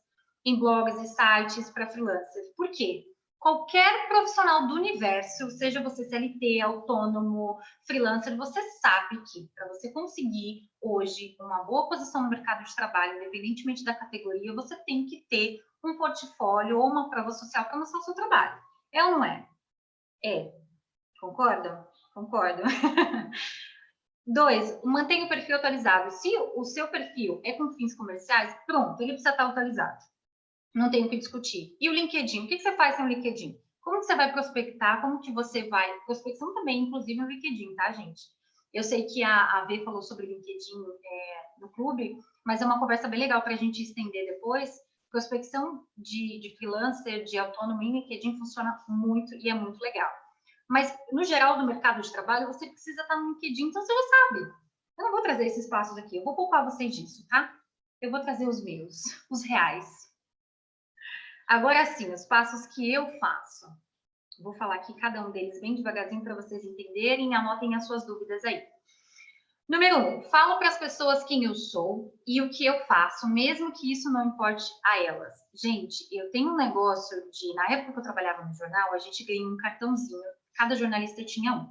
em blogs e sites para freelancers. Por quê? Qualquer profissional do universo, seja você CLT, autônomo, freelancer, você sabe que para você conseguir hoje uma boa posição no mercado de trabalho, independentemente da categoria, você tem que ter um portfólio ou uma prova social para mostrar o seu trabalho. É ou não é? É. Concordam? Concordo. 2, mantenha o perfil atualizado. Se o seu perfil é com fins comerciais, pronto, ele precisa estar atualizado. Não tem o que discutir. E o LinkedIn? O que você faz no LinkedIn? Como que você vai prospectar? Como que você vai... Prospecção também, inclusive, no LinkedIn, tá, gente? Eu sei que a V falou sobre o LinkedIn no clube, mas é uma conversa bem legal para a gente estender depois. Prospecção de freelancer, de autônomo em LinkedIn funciona muito e é muito legal. Mas, no geral, do mercado de trabalho, você precisa estar no LinkedIn, então você já sabe. Eu não vou trazer esses passos aqui, eu vou poupar vocês disso, tá? Eu vou trazer os meus, os reais. Agora sim, os passos que eu faço. Vou falar aqui cada um deles bem devagarzinho para vocês entenderem, anotem as suas dúvidas aí. Número 1, falo para as pessoas quem eu sou e o que eu faço, mesmo que isso não importe a elas. Gente, eu tenho um negócio de... Na época que eu trabalhava no jornal, a gente ganhou um cartãozinho, cada jornalista tinha um.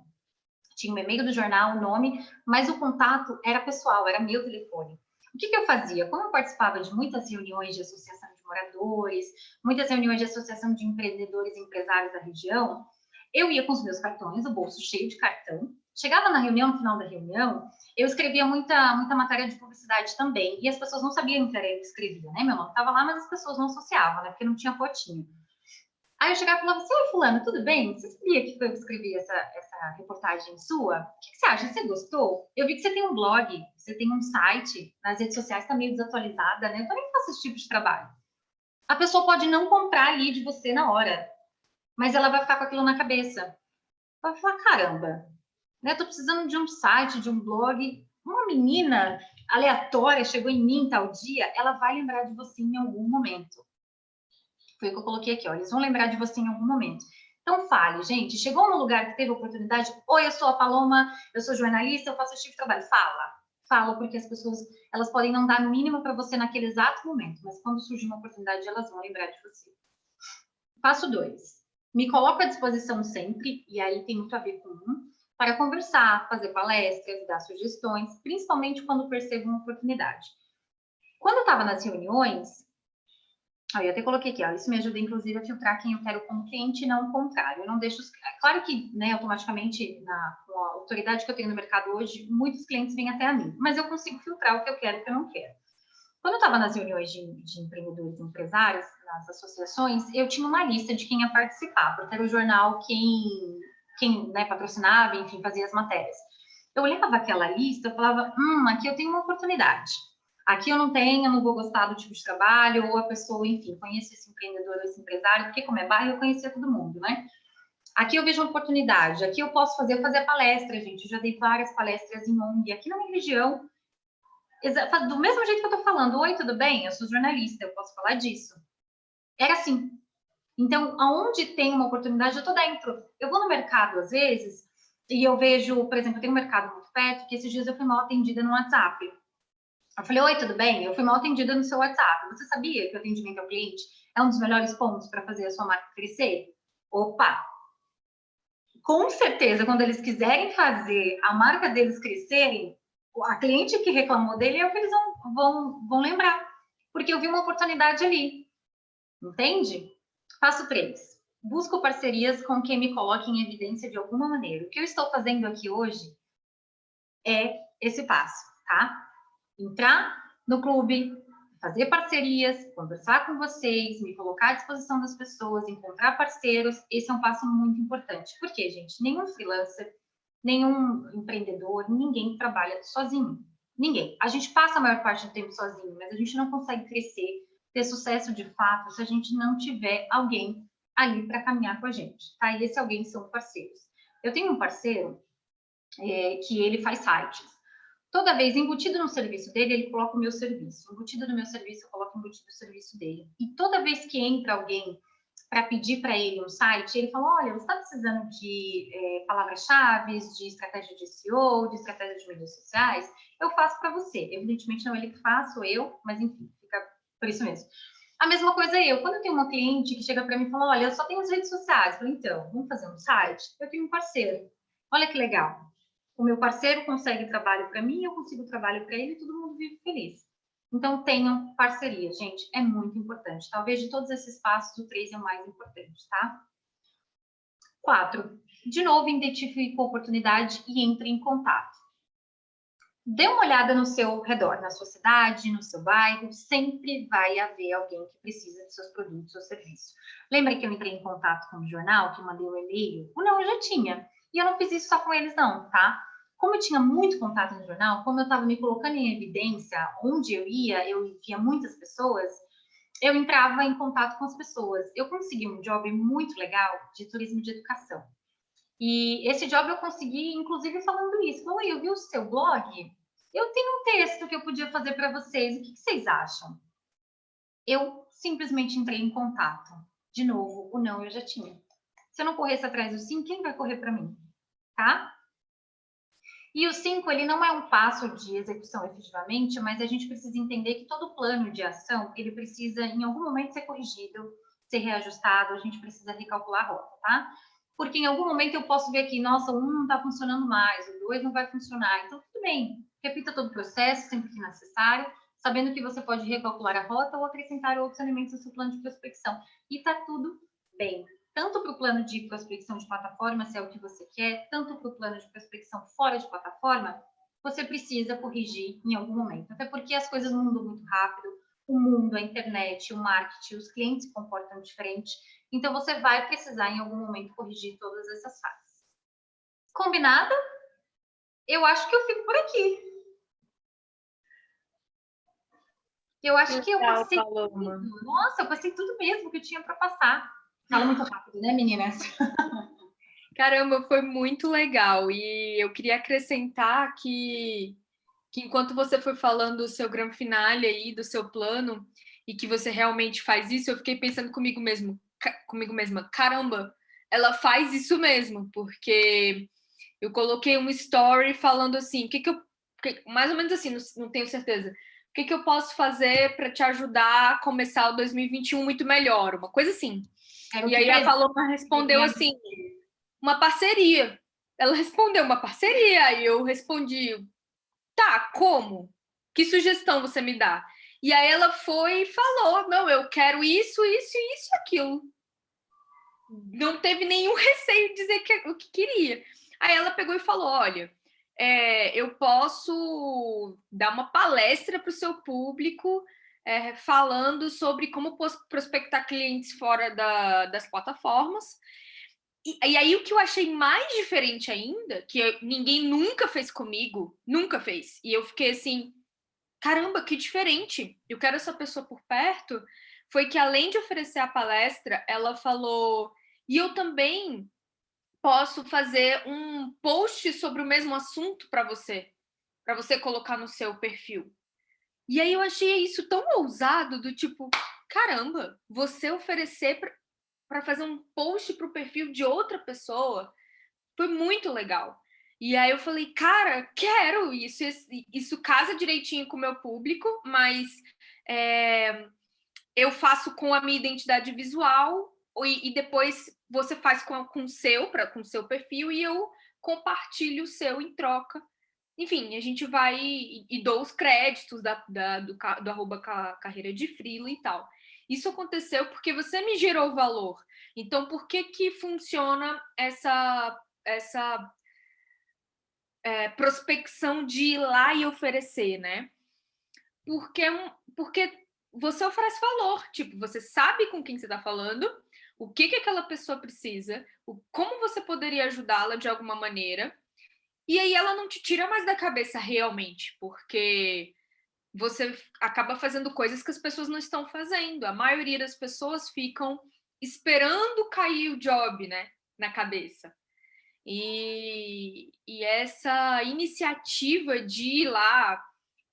Tinha o e-mail do jornal, o nome, mas o contato era pessoal, era meu telefone. O que eu fazia? Como eu participava de muitas reuniões de associação de moradores, muitas reuniões de associação de empreendedores e empresários da região, eu ia com os meus cartões, o bolso cheio de cartão. Chegava na reunião, no final da reunião, eu escrevia muita matéria de publicidade também. E as pessoas não sabiam que era eu que escrevia, né? Meu nome estava lá, mas as pessoas não associavam, né? Porque não tinha fotinho. Aí eu chegava e falava assim, oi, fulano, tudo bem? Você sabia que foi eu que escrevi essa reportagem sua? O que você acha? Você gostou? Eu vi que você tem um blog, você tem um site, nas redes sociais está meio desatualizada, né? Eu também faço esse tipo de trabalho. A pessoa pode não comprar ali de você na hora, mas ela vai ficar com aquilo na cabeça. Vai falar, caramba, né? Tô precisando de um site, de um blog. Uma menina aleatória chegou em mim tal dia, ela vai lembrar de você em algum momento. Foi o que eu coloquei aqui, ó. Eles vão lembrar de você em algum momento. Então, fale, gente. Chegou num lugar que teve oportunidade. Oi, eu sou a Paloma, eu sou jornalista, eu faço esse tipo de trabalho. Fala. Fala, porque as pessoas, elas podem não dar mínima para você naquele exato momento, mas quando surgir uma oportunidade, elas vão lembrar de você. Passo 2. Me coloco à disposição sempre, e aí tem muito a ver com para conversar, fazer palestras, dar sugestões, principalmente quando percebo uma oportunidade. Quando eu estava nas reuniões, eu até coloquei aqui, ó, isso me ajuda, inclusive, a filtrar quem eu quero como cliente e não o contrário. Eu não deixo... Claro que, né, automaticamente, com a autoridade que eu tenho no mercado hoje, muitos clientes vêm até a mim, mas eu consigo filtrar o que eu quero e o que eu não quero. Quando eu estava nas reuniões de empreendedores e empresários, nas associações, eu tinha uma lista de quem ia participar, porque era o jornal quem né, patrocinava, enfim, fazia as matérias. Eu olhava aquela lista e falava, aqui eu tenho uma oportunidade. Aqui eu não vou gostar do tipo de trabalho, ou a pessoa, enfim, conheço esse empreendedor ou esse empresário, porque como é bairro, eu conhecia todo mundo, né? Aqui eu vejo uma oportunidade, aqui eu posso fazer palestra, gente, eu já dei várias palestras em ONG, aqui na minha região, do mesmo jeito que eu tô falando, oi, tudo bem? Eu sou jornalista, eu posso falar disso. Era assim. Então, aonde tem uma oportunidade, eu tô dentro. Eu vou no mercado, às vezes, e eu vejo, por exemplo, tem um mercado muito perto, que esses dias eu fui mal atendida no WhatsApp. Eu falei, oi, tudo bem? Eu fui mal atendida no seu WhatsApp. Você sabia que o atendimento ao cliente é um dos melhores pontos para fazer a sua marca crescer? Opa! Com certeza, quando eles quiserem fazer a marca deles crescerem, a cliente que reclamou dele é o que eles vão lembrar. Porque eu vi uma oportunidade ali. Entende? Passo 3. Busco parcerias com quem me coloque em evidência de alguma maneira. O que eu estou fazendo aqui hoje é esse passo, tá? Entrar no clube, fazer parcerias, conversar com vocês, me colocar à disposição das pessoas, encontrar parceiros. Esse é um passo muito importante. Por quê, gente? Nenhum freelancer, nenhum empreendedor, ninguém trabalha sozinho. Ninguém. A gente passa a maior parte do tempo sozinho, mas a gente não consegue crescer, ter sucesso de fato, se a gente não tiver alguém ali para caminhar com a gente, tá? E esse alguém são parceiros. Eu tenho um parceiro que ele faz sites. Toda vez, embutido no serviço dele, ele coloca o meu serviço. Embutido no meu serviço, eu coloco embutido no serviço dele. E toda vez que entra alguém para pedir para ele um site, ele fala, olha, você está precisando de palavras-chave, de estratégia de SEO, de estratégia de mídias sociais? Eu faço para você. Evidentemente, não é ele que faz, sou eu, mas enfim, fica por isso mesmo. A mesma coisa eu. Quando eu tenho uma cliente que chega para mim e fala, olha, eu só tenho as redes sociais. Eu falo, então, vamos fazer um site? Eu tenho um parceiro. Olha que legal. O meu parceiro consegue trabalho para mim, eu consigo trabalho para ele e todo mundo vive feliz. Então, tenham parceria, gente, é muito importante. Talvez de todos esses passos, o 3 é o mais importante, tá? 4. De novo, identifique a oportunidade e entre em contato. Dê uma olhada no seu redor, na sua cidade, no seu bairro, sempre vai haver alguém que precisa de seus produtos ou serviços. Lembra que eu entrei em contato com o jornal, que eu mandei um e-mail? Não, eu já tinha. E eu não fiz isso só com eles, não, tá? Como eu tinha muito contato no jornal, como eu estava me colocando em evidência, onde eu via muitas pessoas, eu entrava em contato com as pessoas. Eu consegui um job muito legal de turismo de educação. E esse job eu consegui, inclusive, falando isso. Oi, eu vi o seu blog, eu tenho um texto que eu podia fazer para vocês, o que vocês acham? Eu simplesmente entrei em contato. De novo, o não eu já tinha. Se eu não corresse atrás do sim, quem vai correr para mim? Tá? E o 5, ele não é um passo de execução efetivamente, mas a gente precisa entender que todo plano de ação, ele precisa, em algum momento, ser corrigido, ser reajustado, a gente precisa recalcular a rota, tá? Porque em algum momento eu posso ver aqui, nossa, o 1 não está funcionando mais, o 2 não vai funcionar. Então, tudo bem, repita todo o processo, sempre que necessário, sabendo que você pode recalcular a rota ou acrescentar outros elementos ao seu plano de prospecção. E tá tudo bem. Tanto para o plano de prospecção de plataforma, se é o que você quer, tanto para o plano de prospecção fora de plataforma, você precisa corrigir em algum momento. Até porque as coisas mudam muito rápido, o mundo, a internet, o marketing, os clientes se comportam diferente. Então, você vai precisar, em algum momento, corrigir todas essas fases. Combinado? Eu acho que eu fico por aqui. Eu acho que eu passei tudo. Nossa, eu passei tudo mesmo que eu tinha para passar. Fala muito rápido, né, meninas? Caramba, foi muito legal. E eu queria acrescentar que enquanto você foi falando o seu grande finale aí, do seu plano, e que você realmente faz isso, eu fiquei pensando comigo mesma, caramba, ela faz isso mesmo, porque eu coloquei um story falando assim, mais ou menos assim, não tenho certeza, o que eu posso fazer para te ajudar a começar o 2021 muito melhor, uma coisa assim. E aí a Paloma respondeu assim, uma parceria. Ela respondeu uma parceria, aí eu respondi, tá, como? Que sugestão você me dá? E aí ela foi e falou, não, eu quero isso, isso, isso e aquilo. Não teve nenhum receio de dizer o que queria. Aí ela pegou e falou, olha, eu posso dar uma palestra para o seu público falando sobre como prospectar clientes fora das plataformas. E aí o que eu achei mais diferente ainda, que ninguém nunca fez comigo, nunca fez, e eu fiquei assim, caramba, que diferente, eu quero essa pessoa por perto, foi que além de oferecer a palestra, ela falou, e eu também posso fazer um post sobre o mesmo assunto para você colocar no seu perfil. E aí eu achei isso tão ousado, do tipo, caramba, você oferecer para fazer um post para o perfil de outra pessoa, foi muito legal. E aí eu falei, cara, quero isso. Isso casa direitinho com o meu público, mas eu faço com a minha identidade visual e depois você faz com o seu perfil e eu compartilho o seu em troca. Enfim, a gente vai e dou os créditos do arroba carreira de freela e tal. Isso aconteceu porque você me gerou valor. Então, por que funciona essa prospecção de ir lá e oferecer, né? Porque você oferece valor. Tipo, você sabe com quem você está falando, o que aquela pessoa precisa, como você poderia ajudá-la de alguma maneira. E aí ela não te tira mais da cabeça realmente, porque você acaba fazendo coisas que as pessoas não estão fazendo. A maioria das pessoas ficam esperando cair o job, né, na cabeça. E essa iniciativa de ir lá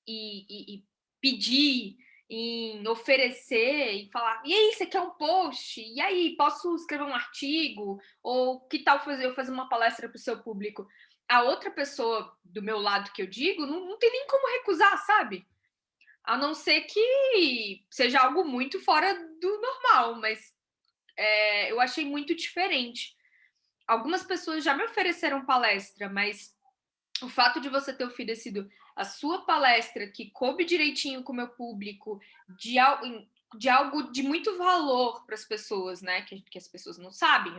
e pedir, em oferecer e falar, e aí, você quer um post? E aí, posso escrever um artigo? Ou que tal eu fazer uma palestra para o seu público? A outra pessoa do meu lado que eu digo, não tem nem como recusar, sabe? A não ser que seja algo muito fora do normal, mas eu achei muito diferente. Algumas pessoas já me ofereceram palestra, mas o fato de você ter oferecido a sua palestra, que coube direitinho com o meu público, de algo de muito valor para as pessoas, né? Que as pessoas não sabem.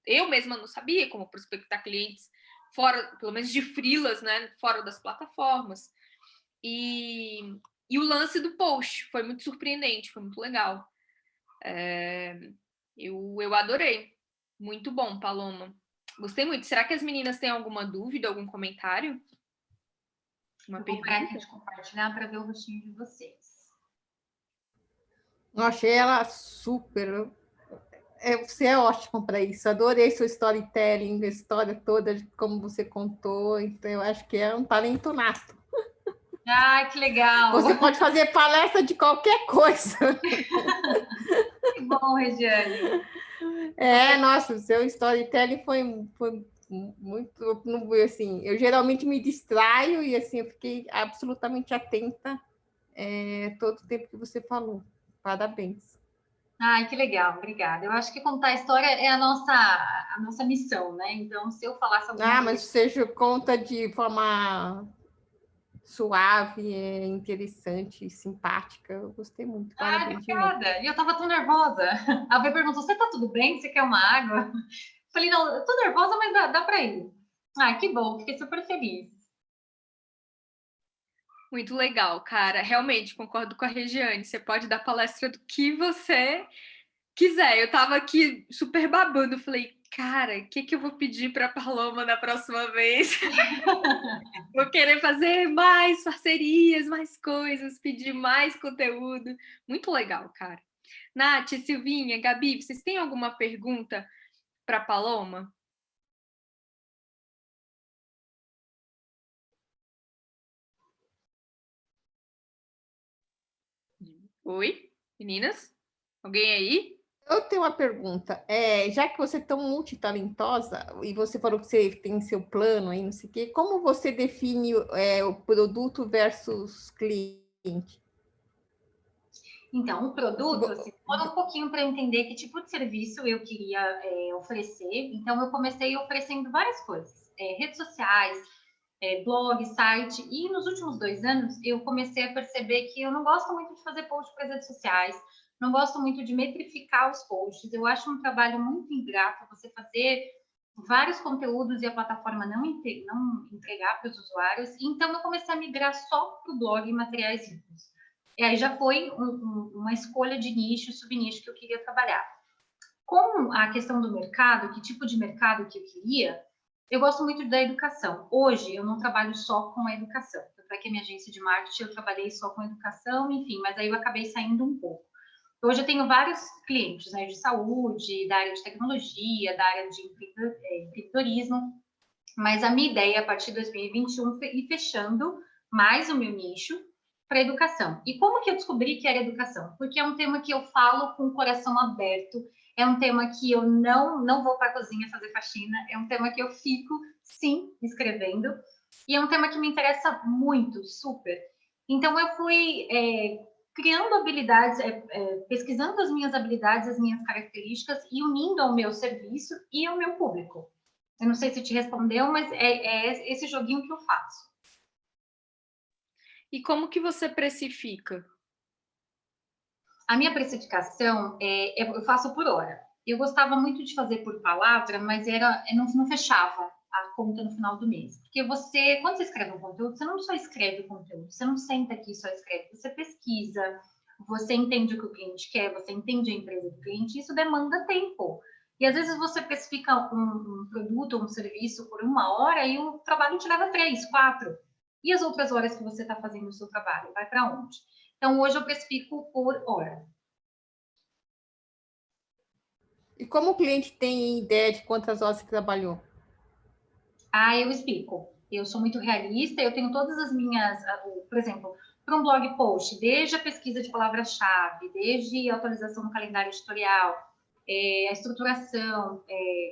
Eu mesma não sabia como prospectar clientes fora, pelo menos de freelas, né? Fora das plataformas. E o lance do post foi muito surpreendente, foi muito legal. Eu adorei. Muito bom, Paloma. Gostei muito. Será que as meninas têm alguma dúvida, algum comentário? Uma pergunta? Vou parar aqui de compartilhar para ver o rostinho de vocês. Eu achei ela super. Você é ótima para isso. Adorei seu storytelling, a história toda, como você contou. Então, eu acho que é um talento nato. Ai, que legal! Você pode fazer palestra de qualquer coisa. Que bom, Regiane. Nossa, o seu storytelling foi muito, assim, eu geralmente me distraio e assim, eu fiquei absolutamente atenta todo o tempo que você falou. Parabéns. Ai, que legal, obrigada. Eu acho que contar a história é a nossa missão, né? Então, se eu falasse alguma coisa... mas você conta de forma suave, interessante, simpática. Eu gostei muito. Parabéns. Obrigada. E eu tava tão nervosa. A Bê perguntou, você tá tudo bem? Você quer uma água? Falei, não, eu tô nervosa, mas dá pra ir. Que bom, fiquei super feliz. Muito legal, cara. Realmente, concordo com a Regiane. Você pode dar palestra do que você quiser. Eu tava aqui super babando. Falei, cara, o que eu vou pedir pra Paloma na próxima vez? Vou querer fazer mais parcerias, mais coisas, pedir mais conteúdo. Muito legal, cara. Nath, Silvinha, Gabi, vocês têm alguma pergunta para Paloma? Oi, meninas? Alguém aí? Eu tenho uma pergunta. Já que você é tão multitalentosa e você falou que você tem seu plano aí, não sei o quê, como você define o produto versus cliente? Então, o produto, assim, demora um pouquinho para entender que tipo de serviço eu queria oferecer. Então, eu comecei oferecendo várias coisas. Redes sociais, blog, site. E nos últimos 2 anos, eu comecei a perceber que eu não gosto muito de fazer post para as redes sociais. Não gosto muito de metrificar os posts. Eu acho um trabalho muito ingrato você fazer vários conteúdos e a plataforma não entregar para os usuários. Então, eu comecei a migrar só para o blog e materiais ricos. E aí já foi uma escolha de nicho, subnicho que eu queria trabalhar. Com a questão do mercado, que tipo de mercado que eu queria, eu gosto muito da educação. Hoje, eu não trabalho só com a educação. Para que a minha agência de marketing, eu trabalhei só com educação, enfim, mas aí eu acabei saindo um pouco. Hoje eu tenho vários clientes, né, de saúde, da área de tecnologia, da área de empreendedorismo, mas a minha ideia, a partir de 2021, foi ir fechando mais o meu nicho para educação. E como que eu descobri que era educação? Porque é um tema que eu falo com o coração aberto, é um tema que eu não vou para a cozinha fazer faxina, é um tema que eu fico, sim, escrevendo, e é um tema que me interessa muito, super. Então, eu fui criando habilidades, pesquisando as minhas habilidades, as minhas características e unindo ao meu serviço e ao meu público. Eu não sei se te respondeu, mas é esse joguinho que eu faço. E como que você precifica? A minha precificação, eu faço por hora. Eu gostava muito de fazer por palavra, mas não fechava a conta no final do mês. Porque quando você escreve um conteúdo, você não só escreve o conteúdo, você não senta aqui e só escreve, você pesquisa, você entende o que o cliente quer, você entende a empresa do cliente, isso demanda tempo. E às vezes você especifica um produto ou um serviço por 1 hora e o trabalho te leva 3, 4. E as outras horas que você está fazendo o seu trabalho? Vai para onde? Então, hoje eu especifico por hora. E como o cliente tem ideia de quantas horas você trabalhou? Eu explico. Eu sou muito realista, eu tenho todas as minhas, por exemplo, para um blog post, desde a pesquisa de palavra-chave, desde a atualização do calendário editorial, a estruturação,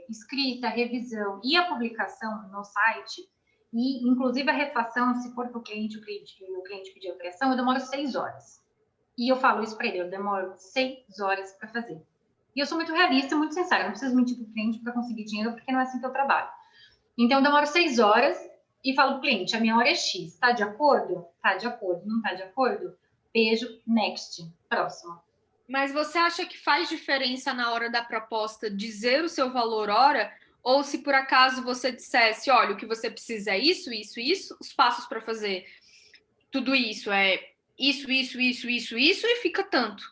escrita, revisão e a publicação no site, e inclusive a refação, se for para o cliente pedir alteração, eu demoro 6 horas. E eu falo isso para ele, eu demoro 6 horas para fazer. E eu sou muito realista e muito sincera, não preciso mentir para o cliente para conseguir dinheiro, porque não é assim que eu trabalho. Então, eu demoro 6 horas e falo para o cliente, a minha hora é X, está de acordo? Está de acordo, não está de acordo? Beijo, next, próximo. Mas você acha que faz diferença na hora da proposta dizer o seu valor hora? Ou se por acaso você dissesse, olha, o que você precisa é isso, isso, isso, os passos para fazer tudo isso é isso, isso, isso, isso, isso e fica tanto?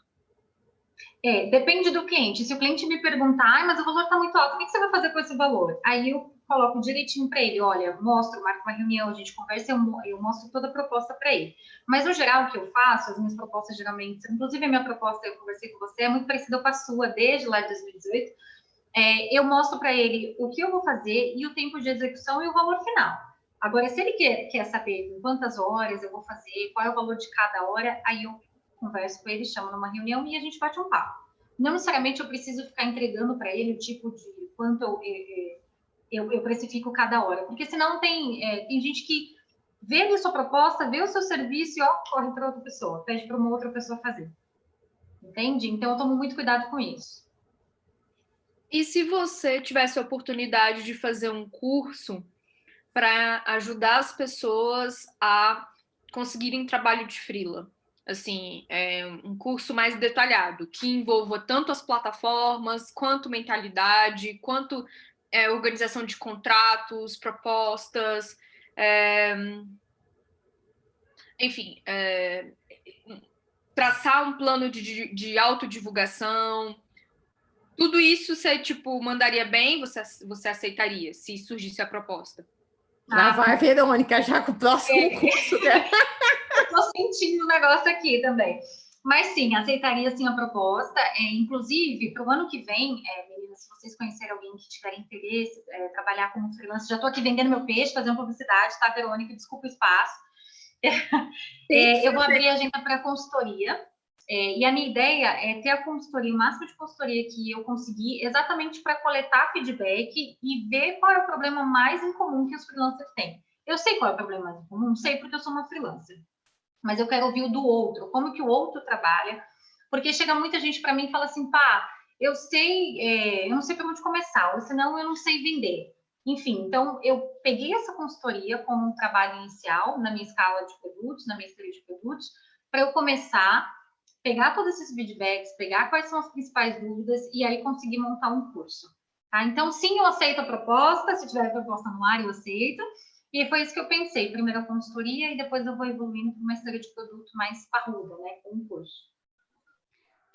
Depende do cliente. Se o cliente me perguntar, mas o valor está muito alto, o que você vai fazer com esse valor? Aí eu coloco direitinho para ele, olha, marco uma reunião, a gente conversa, eu mostro toda a proposta para ele. Mas, no geral, o que eu faço, as minhas propostas geralmente, inclusive a minha proposta, eu conversei com você, é muito parecida com a sua, desde lá de 2018, eu mostro para ele o que eu vou fazer e o tempo de execução e o valor final. Agora, se ele quer saber quantas horas eu vou fazer, qual é o valor de cada hora, aí eu converso com ele, chamo numa reunião e a gente bate um papo. Não necessariamente eu preciso ficar entregando para ele o tipo de quanto eu precifico cada hora, porque senão tem gente que vê a sua proposta, vê o seu serviço e corre para outra pessoa, pede para uma outra pessoa fazer. Entende? Então, eu tomo muito cuidado com isso. E se você tivesse a oportunidade de fazer um curso para ajudar as pessoas a conseguirem trabalho de freela? Assim, um curso mais detalhado, que envolva tanto as plataformas, quanto mentalidade, quanto organização de contratos, propostas, enfim, traçar um plano de autodivulgação. Tudo isso você, mandaria bem, você aceitaria, se surgisse a proposta? Já vai, Verônica, já com o próximo curso, né? Estou sentindo o negócio aqui também. Mas sim, aceitaria sim a proposta. Inclusive, para o ano que vem, meninas, se vocês conhecerem alguém que tiver interesse trabalhar como freelancer, já estou aqui vendendo meu peixe, fazendo publicidade, tá, Verônica? Desculpa o espaço. Eu vou abrir a agenda para consultoria. E a minha ideia é ter a consultoria, o máximo de consultoria que eu conseguir, exatamente para coletar feedback e ver qual é o problema mais incomum que os freelancers têm. Eu sei qual é o problema mais incomum, sei porque eu sou uma freelancer. Mas eu quero ouvir o do outro, como que o outro trabalha, porque chega muita gente para mim e fala assim, pá, eu não sei por onde começar, ou senão eu não sei vender. Enfim, então eu peguei essa consultoria como um trabalho inicial na minha escala de produtos, na minha esteira de produtos, para eu começar, pegar todos esses feedbacks, pegar quais são as principais dúvidas e aí conseguir montar um curso. Tá? Então, sim, eu aceito a proposta, se tiver proposta no ar, eu aceito. E foi isso que eu pensei, primeiro a consultoria e depois eu vou evoluindo para uma esteira de produto mais parruda, né, com um curso.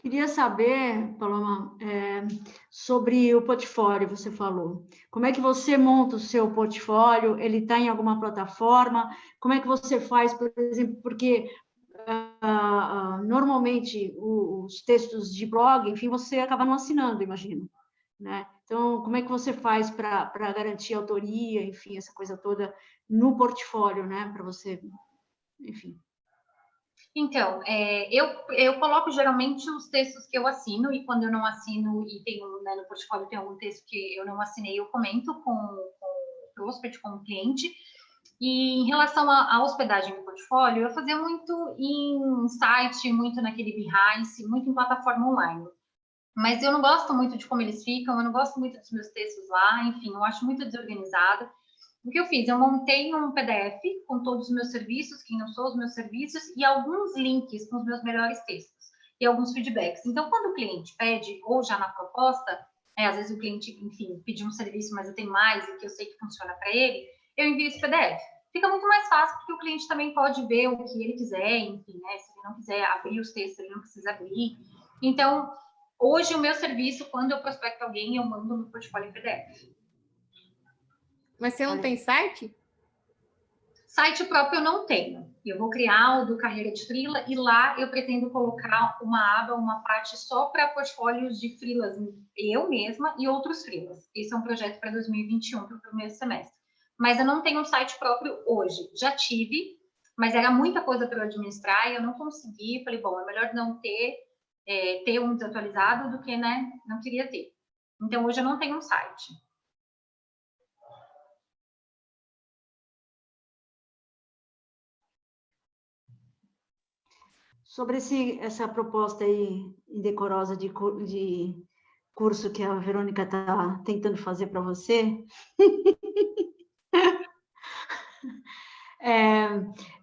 Queria saber, Paloma, sobre o portfólio, você falou. Como é que você monta o seu portfólio? Ele está em alguma plataforma? Como é que você faz, por exemplo, porque normalmente os textos de blog, enfim, você acaba não assinando, imagino, né? Então, como é que você faz para garantir a autoria, enfim, essa coisa toda no portfólio, né? Para você, enfim. Então, eu coloco geralmente os textos que eu assino, e quando eu não assino e tenho, né, no portfólio tem algum texto que eu não assinei, eu comento com o prospect, com o cliente. E em relação à hospedagem do portfólio, eu fazia muito em site, muito naquele Behance, muito em plataforma online. Mas eu não gosto muito de como eles ficam, eu não gosto muito dos meus textos lá, enfim, eu acho muito desorganizado. O que eu fiz? Eu montei um PDF com todos os meus serviços, quem eu sou, os meus serviços, e alguns links com os meus melhores textos, e alguns feedbacks. Então, quando o cliente pede, ou já na proposta, às vezes o cliente, enfim, pediu um serviço, mas eu tenho mais, e que eu sei que funciona para ele, eu envio esse PDF. Fica muito mais fácil, porque o cliente também pode ver o que ele quiser, enfim, né? Se ele não quiser abrir os textos, ele não precisa abrir. Então, hoje, o meu serviço, quando eu prospecto alguém, eu mando no portfólio PDF. Mas você não tem site? Site próprio eu não tenho. Eu vou criar o do Carreira de Freela e lá eu pretendo colocar uma aba, uma parte só para portfólios de freelas, eu mesma e outros freelas. Esse é um projeto para 2021, para o primeiro semestre. Mas eu não tenho um site próprio hoje. Já tive, mas era muita coisa para eu administrar e eu não consegui. Falei, bom, é melhor não ter um desatualizado do que, né, não queria ter. Então, hoje eu não tenho um site. Sobre essa proposta aí indecorosa de curso que a Verônica está tentando fazer para você,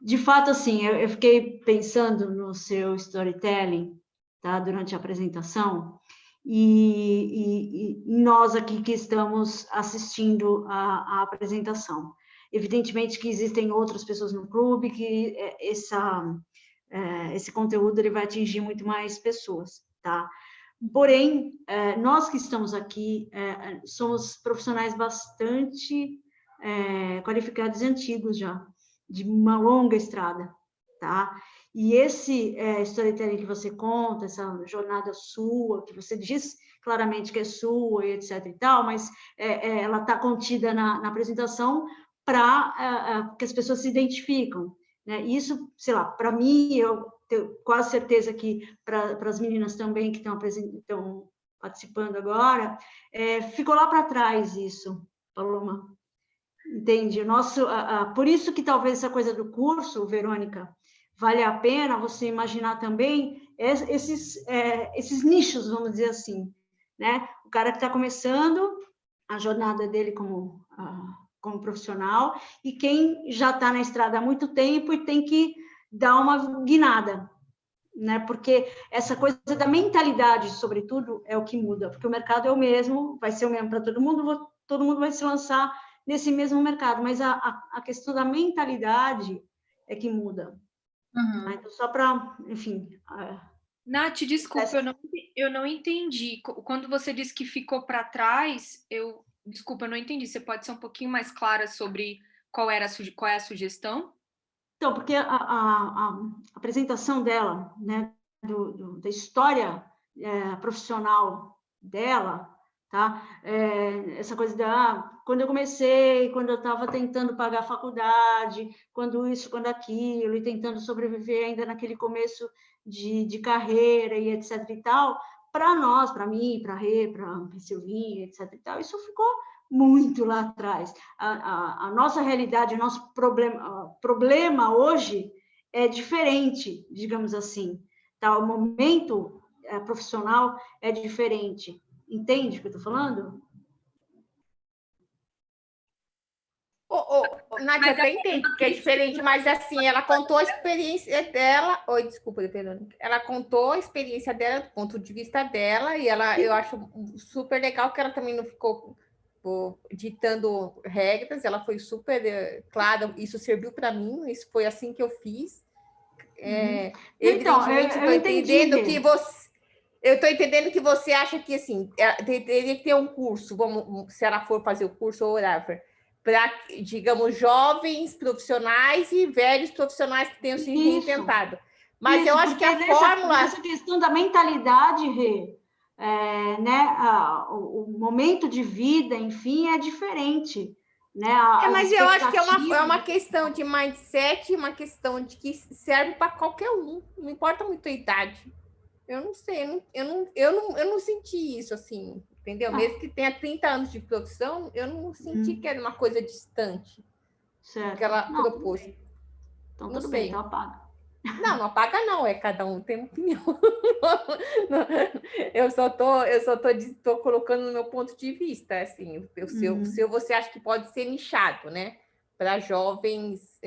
de fato, assim, eu fiquei pensando no seu storytelling, tá, durante a apresentação, e nós aqui que estamos assistindo a apresentação. Evidentemente que existem outras pessoas no clube que esse conteúdo ele vai atingir muito mais pessoas, tá? Porém, nós que estamos aqui somos profissionais bastante qualificados e antigos já, de uma longa estrada, tá? E esse storytelling que você conta, essa jornada sua, que você diz claramente que é sua e etc e tal, mas ela está contida na apresentação para que as pessoas se identificam, né? Isso, sei lá, para mim, eu tenho quase certeza que para as meninas também que estão participando agora, ficou lá para trás isso, Paloma. Entende? Por isso que talvez essa coisa do curso, Verônica, vale a pena você imaginar também esses nichos, vamos dizer assim, né? O cara que está começando a jornada dele como profissional e quem já está na estrada há muito tempo e tem que dar uma guinada, né? Porque essa coisa da mentalidade, sobretudo, é o que muda, porque o mercado é o mesmo, vai ser o mesmo para todo mundo vai se lançar nesse mesmo mercado, mas a questão da mentalidade é que muda. Uhum. Então, só para, enfim... Nath, desculpa, eu não entendi. Quando você disse que ficou para trás, desculpa, eu não entendi. Você pode ser um pouquinho mais clara sobre qual é a sugestão? Então, porque a apresentação dela, né, da história profissional dela, tá? Essa coisa quando eu comecei, quando eu estava tentando pagar a faculdade, quando isso, quando aquilo, e tentando sobreviver ainda naquele começo de carreira e etc e tal, para nós, para mim, para a Rê, para a Silvinha, etc e tal, isso ficou muito lá atrás. A nossa realidade, o nosso problema hoje é diferente, digamos assim. Tá? O momento profissional é diferente. Entende o que eu estou falando? Nath, eu até entendo que é diferente, mas assim, ela contou a experiência dela. Oi, desculpa, Verônica. Ela contou a experiência dela, do ponto de vista dela, e eu acho super legal que ela também não ficou ditando regras, ela foi super clara, isso serviu para mim, isso foi assim que eu fiz. Evidentemente, eu entendendo que você. Eu estou entendendo que você acha que assim, teria que ter um curso, se ela for fazer o curso ou whatever, para, digamos, jovens profissionais e velhos profissionais que tenham se reinventado. Mas eu acho que a fórmula... Essa questão da mentalidade, Rê, né, o momento de vida, enfim, é diferente. Né? Mas eu acho que é uma questão de mindset, uma questão de que serve para qualquer um, não importa muito a idade. Eu não sei, eu não senti isso assim, entendeu? Mesmo que tenha 30 anos de profissão, eu não senti que era uma coisa distante. certo. que ela Não, propôs. então Não tudo bem, sei. então apaga. Não, não apaga não, cada um tem uma opinião. Eu só tô colocando no meu ponto de vista, assim, se você acha que pode ser nichado, né, para jovens,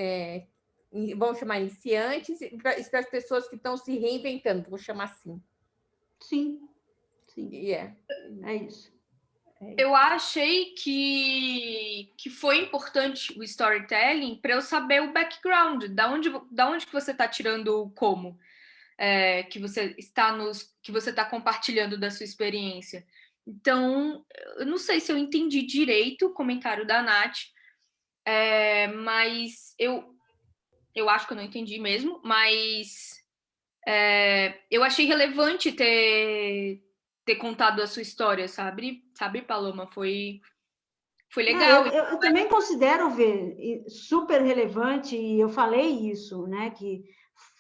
vamos chamar iniciantes, e para as pessoas que estão se reinventando, vou chamar assim. Sim, é isso. Eu achei que foi importante o storytelling para eu saber o background, da onde que você está tirando o como, que você está compartilhando da sua experiência. Então, eu não sei se eu entendi direito o comentário da Nath, mas eu acho que eu não entendi mesmo, mas eu achei relevante ter contado a sua história, sabe, Paloma? Foi legal. Eu também considero super relevante, e eu falei isso, né, que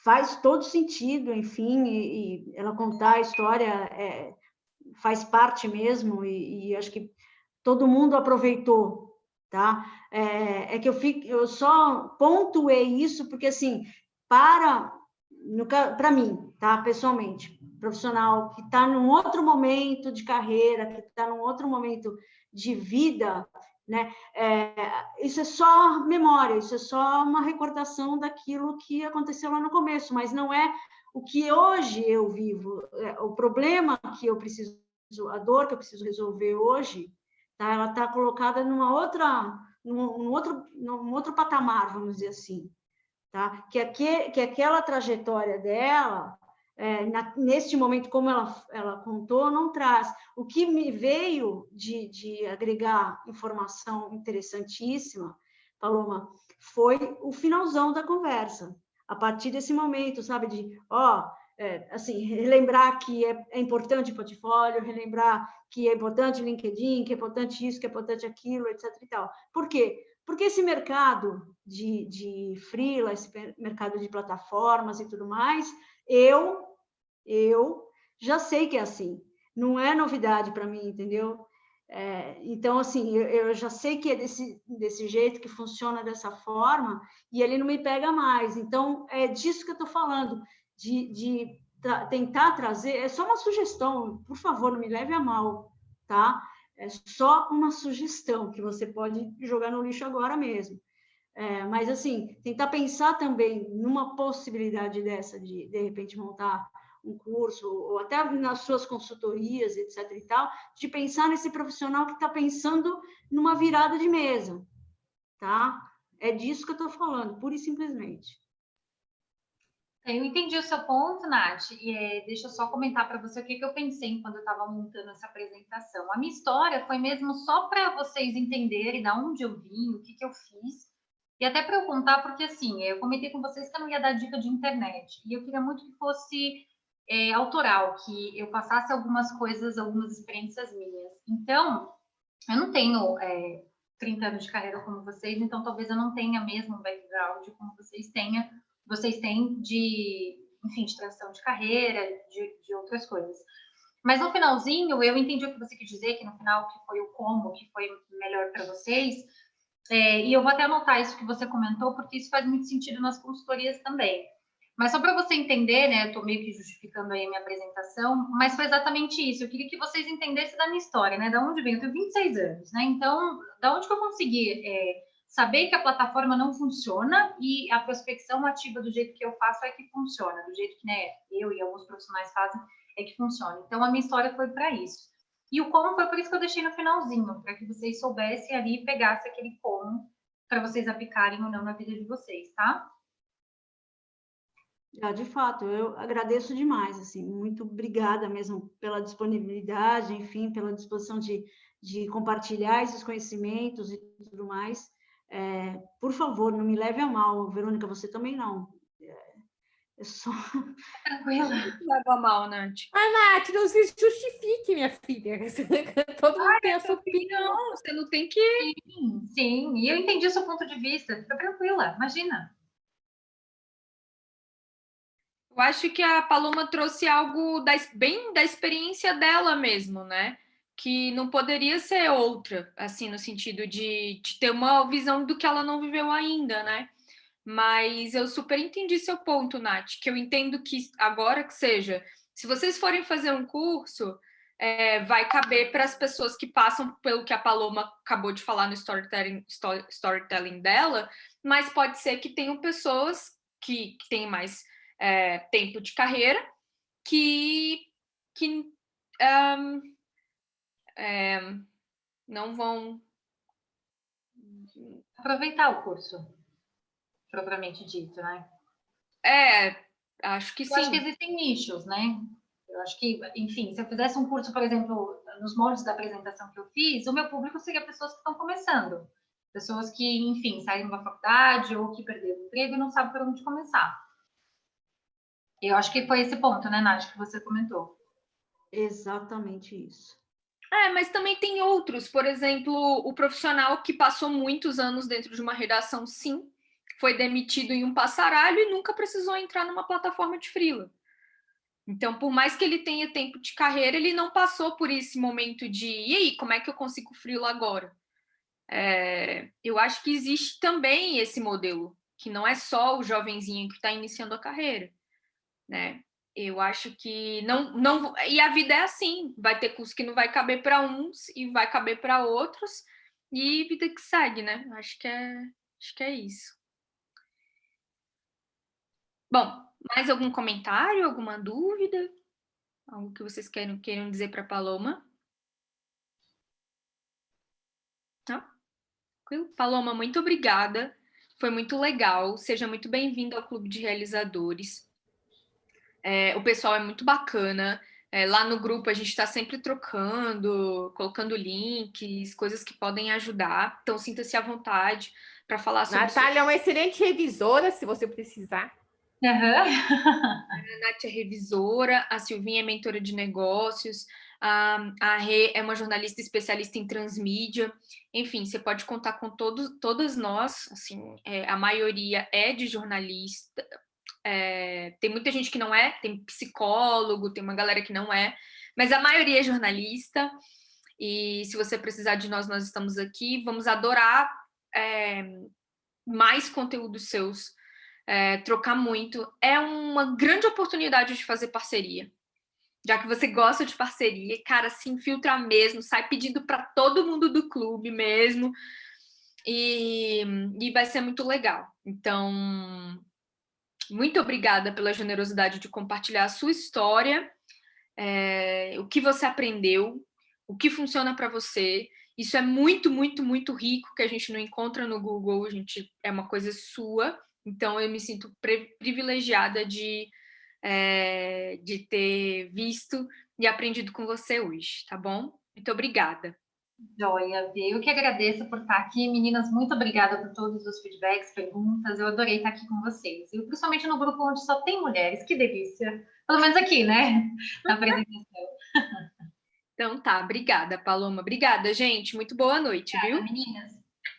faz todo sentido, enfim, e ela contar a história faz parte mesmo, e acho que todo mundo aproveitou, tá? É que eu só pontuei isso porque, assim, para mim, tá? Pessoalmente, profissional que está num outro momento de carreira, que está num outro momento de vida, né? Isso é só memória, isso é só uma recordação daquilo que aconteceu lá no começo, mas não é o que hoje eu vivo, o problema que eu preciso, a dor que eu preciso resolver hoje, tá? Ela está colocada num outro patamar, vamos dizer assim, tá? Que aquela trajetória dela, neste momento, como ela contou, não traz. O que me veio de agregar informação interessantíssima, Paloma, foi o finalzão da conversa. A partir desse momento, sabe, assim, relembrar que é importante o portfólio, relembrar que é importante o LinkedIn, que é importante isso, que é importante aquilo, etc. e tal. Por quê? Porque esse mercado de freela, esse mercado de plataformas e tudo mais, eu já sei que é assim. Não é novidade para mim, entendeu? Então, assim, eu já sei que é desse jeito, que funciona dessa forma, e ele não me pega mais. Então, é disso que eu estou falando, de tentar trazer. É só uma sugestão, por favor, não me leve a mal, tá? É só uma sugestão que você pode jogar no lixo agora mesmo. Mas, assim, tentar pensar também numa possibilidade dessa de repente, montar um curso, ou até nas suas consultorias, etc. e tal, de pensar nesse profissional que está pensando numa virada de mesa, tá? É disso que eu estou falando, pura e simplesmente. Eu entendi o seu ponto, Nath, e deixa eu só comentar para você o que eu pensei quando eu estava montando essa apresentação. A minha história foi mesmo só para vocês entenderem de onde eu vim, o que eu fiz, e até para eu contar, porque assim, eu comentei com vocês que eu não ia dar dica de internet, e eu queria muito que fosse autoral, que eu passasse algumas coisas, algumas experiências minhas. Então, eu não tenho 30 anos de carreira como vocês, então talvez eu não tenha mesmo um background como vocês têm enfim, de transição de carreira, de outras coisas. Mas no finalzinho, eu entendi o que você quis dizer, que no final que foi o como, que foi melhor para vocês, e eu vou até anotar isso que você comentou, porque isso faz muito sentido nas consultorias também. Mas só para você entender, né, eu estou meio que justificando aí a minha apresentação, mas foi exatamente isso. Eu queria que vocês entendessem da minha história, né, da onde vem. Eu tenho 26 anos, né, então, da onde que eu consegui saber que a plataforma não funciona e a prospecção ativa do jeito que eu faço é que funciona, do jeito que, né, eu e alguns profissionais fazem é que funciona. Então, a minha história foi para isso. E o como foi por isso que eu deixei no finalzinho, para que vocês soubessem ali e pegassem aquele como para vocês aplicarem ou não na vida de vocês, tá? De fato, eu agradeço demais, assim, muito obrigada mesmo pela disponibilidade, enfim, pela disposição de compartilhar esses conhecimentos e tudo mais. Por favor, não me leve a mal, Verônica, você também não. É só... Tranquila. Não leva mal, Nath. Nath, não se justifique, minha filha. Todo mundo tem a sua opinião. Não, você não tem que... Sim, e eu entendi o seu ponto de vista. Fica tranquila, imagina. Eu acho que a Paloma trouxe algo bem da experiência dela mesmo, né? que não poderia ser outra, assim, no sentido de ter uma visão do que ela não viveu ainda, né? Mas eu super entendi seu ponto, Nath, que eu entendo que agora que seja, se vocês forem fazer um curso, vai caber para as pessoas que passam pelo que a Paloma acabou de falar no storytelling dela, mas pode ser que tenham pessoas que têm mais tempo de carreira que não vão aproveitar o curso, propriamente dito, né? Acho que sim. Eu acho que existem nichos, né? Eu acho que, enfim, se eu fizesse um curso, por exemplo, nos moldes da apresentação que eu fiz, o meu público seria pessoas que estão começando. Pessoas que, enfim, saíram da faculdade ou que perderam o emprego e não sabem por onde começar. Eu acho que foi esse ponto, né, Nath, que você comentou. Exatamente isso. Mas também tem outros. Por exemplo, o profissional que passou muitos anos dentro de uma redação, sim, foi demitido em um passaralho e nunca precisou entrar numa plataforma de freela. Então, por mais que ele tenha tempo de carreira, ele não passou por esse momento de e aí, como é que eu consigo freela agora? Eu acho que existe também esse modelo, que não é só o jovenzinho que está iniciando a carreira, né? Eu acho que não. E a vida é assim: vai ter curso que não vai caber para uns e vai caber para outros, e vida que segue, né? Acho que é isso. Bom, mais algum comentário, alguma dúvida? Algo que vocês queiram dizer para a Paloma? Não? Paloma, muito obrigada. Foi muito legal. Seja muito bem-vinda ao Clube de Realizadores. O pessoal é muito bacana. Lá no grupo a gente está sempre trocando, colocando links, coisas que podem ajudar. Então, sinta-se à vontade para falar sobre Natália é uma excelente revisora, se você precisar. Uhum. A Nath é revisora, a Silvinha é mentora de negócios, a Rê é uma jornalista especialista em transmídia. Enfim, você pode contar com todas nós. Assim, a maioria é de jornalista. Tem muita gente que não é, tem psicólogo, tem uma galera que não é, mas a maioria é jornalista. E se você precisar de nós, nós estamos aqui. Vamos adorar mais conteúdos seus, trocar muito. É uma grande oportunidade de fazer parceria. Já que você gosta de parceria, cara, se infiltra mesmo, sai pedindo para todo mundo do clube mesmo. E vai ser muito legal. Então, muito obrigada pela generosidade de compartilhar a sua história, o que você aprendeu, o que funciona para você. Isso é muito, muito, muito rico, que a gente não encontra no Google, é uma coisa sua. Então, eu me sinto privilegiada de ter visto e aprendido com você hoje, tá bom? Muito obrigada. Joia, eu que agradeço por estar aqui. Meninas, muito obrigada por todos os feedbacks, perguntas. Eu adorei estar aqui com vocês. E principalmente no grupo onde só tem mulheres. Que delícia. Pelo menos aqui, né? Na apresentação. Então tá, obrigada, Paloma. Obrigada, gente. Muito boa noite, Obrigada, viu? meninas.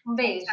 Um beijo.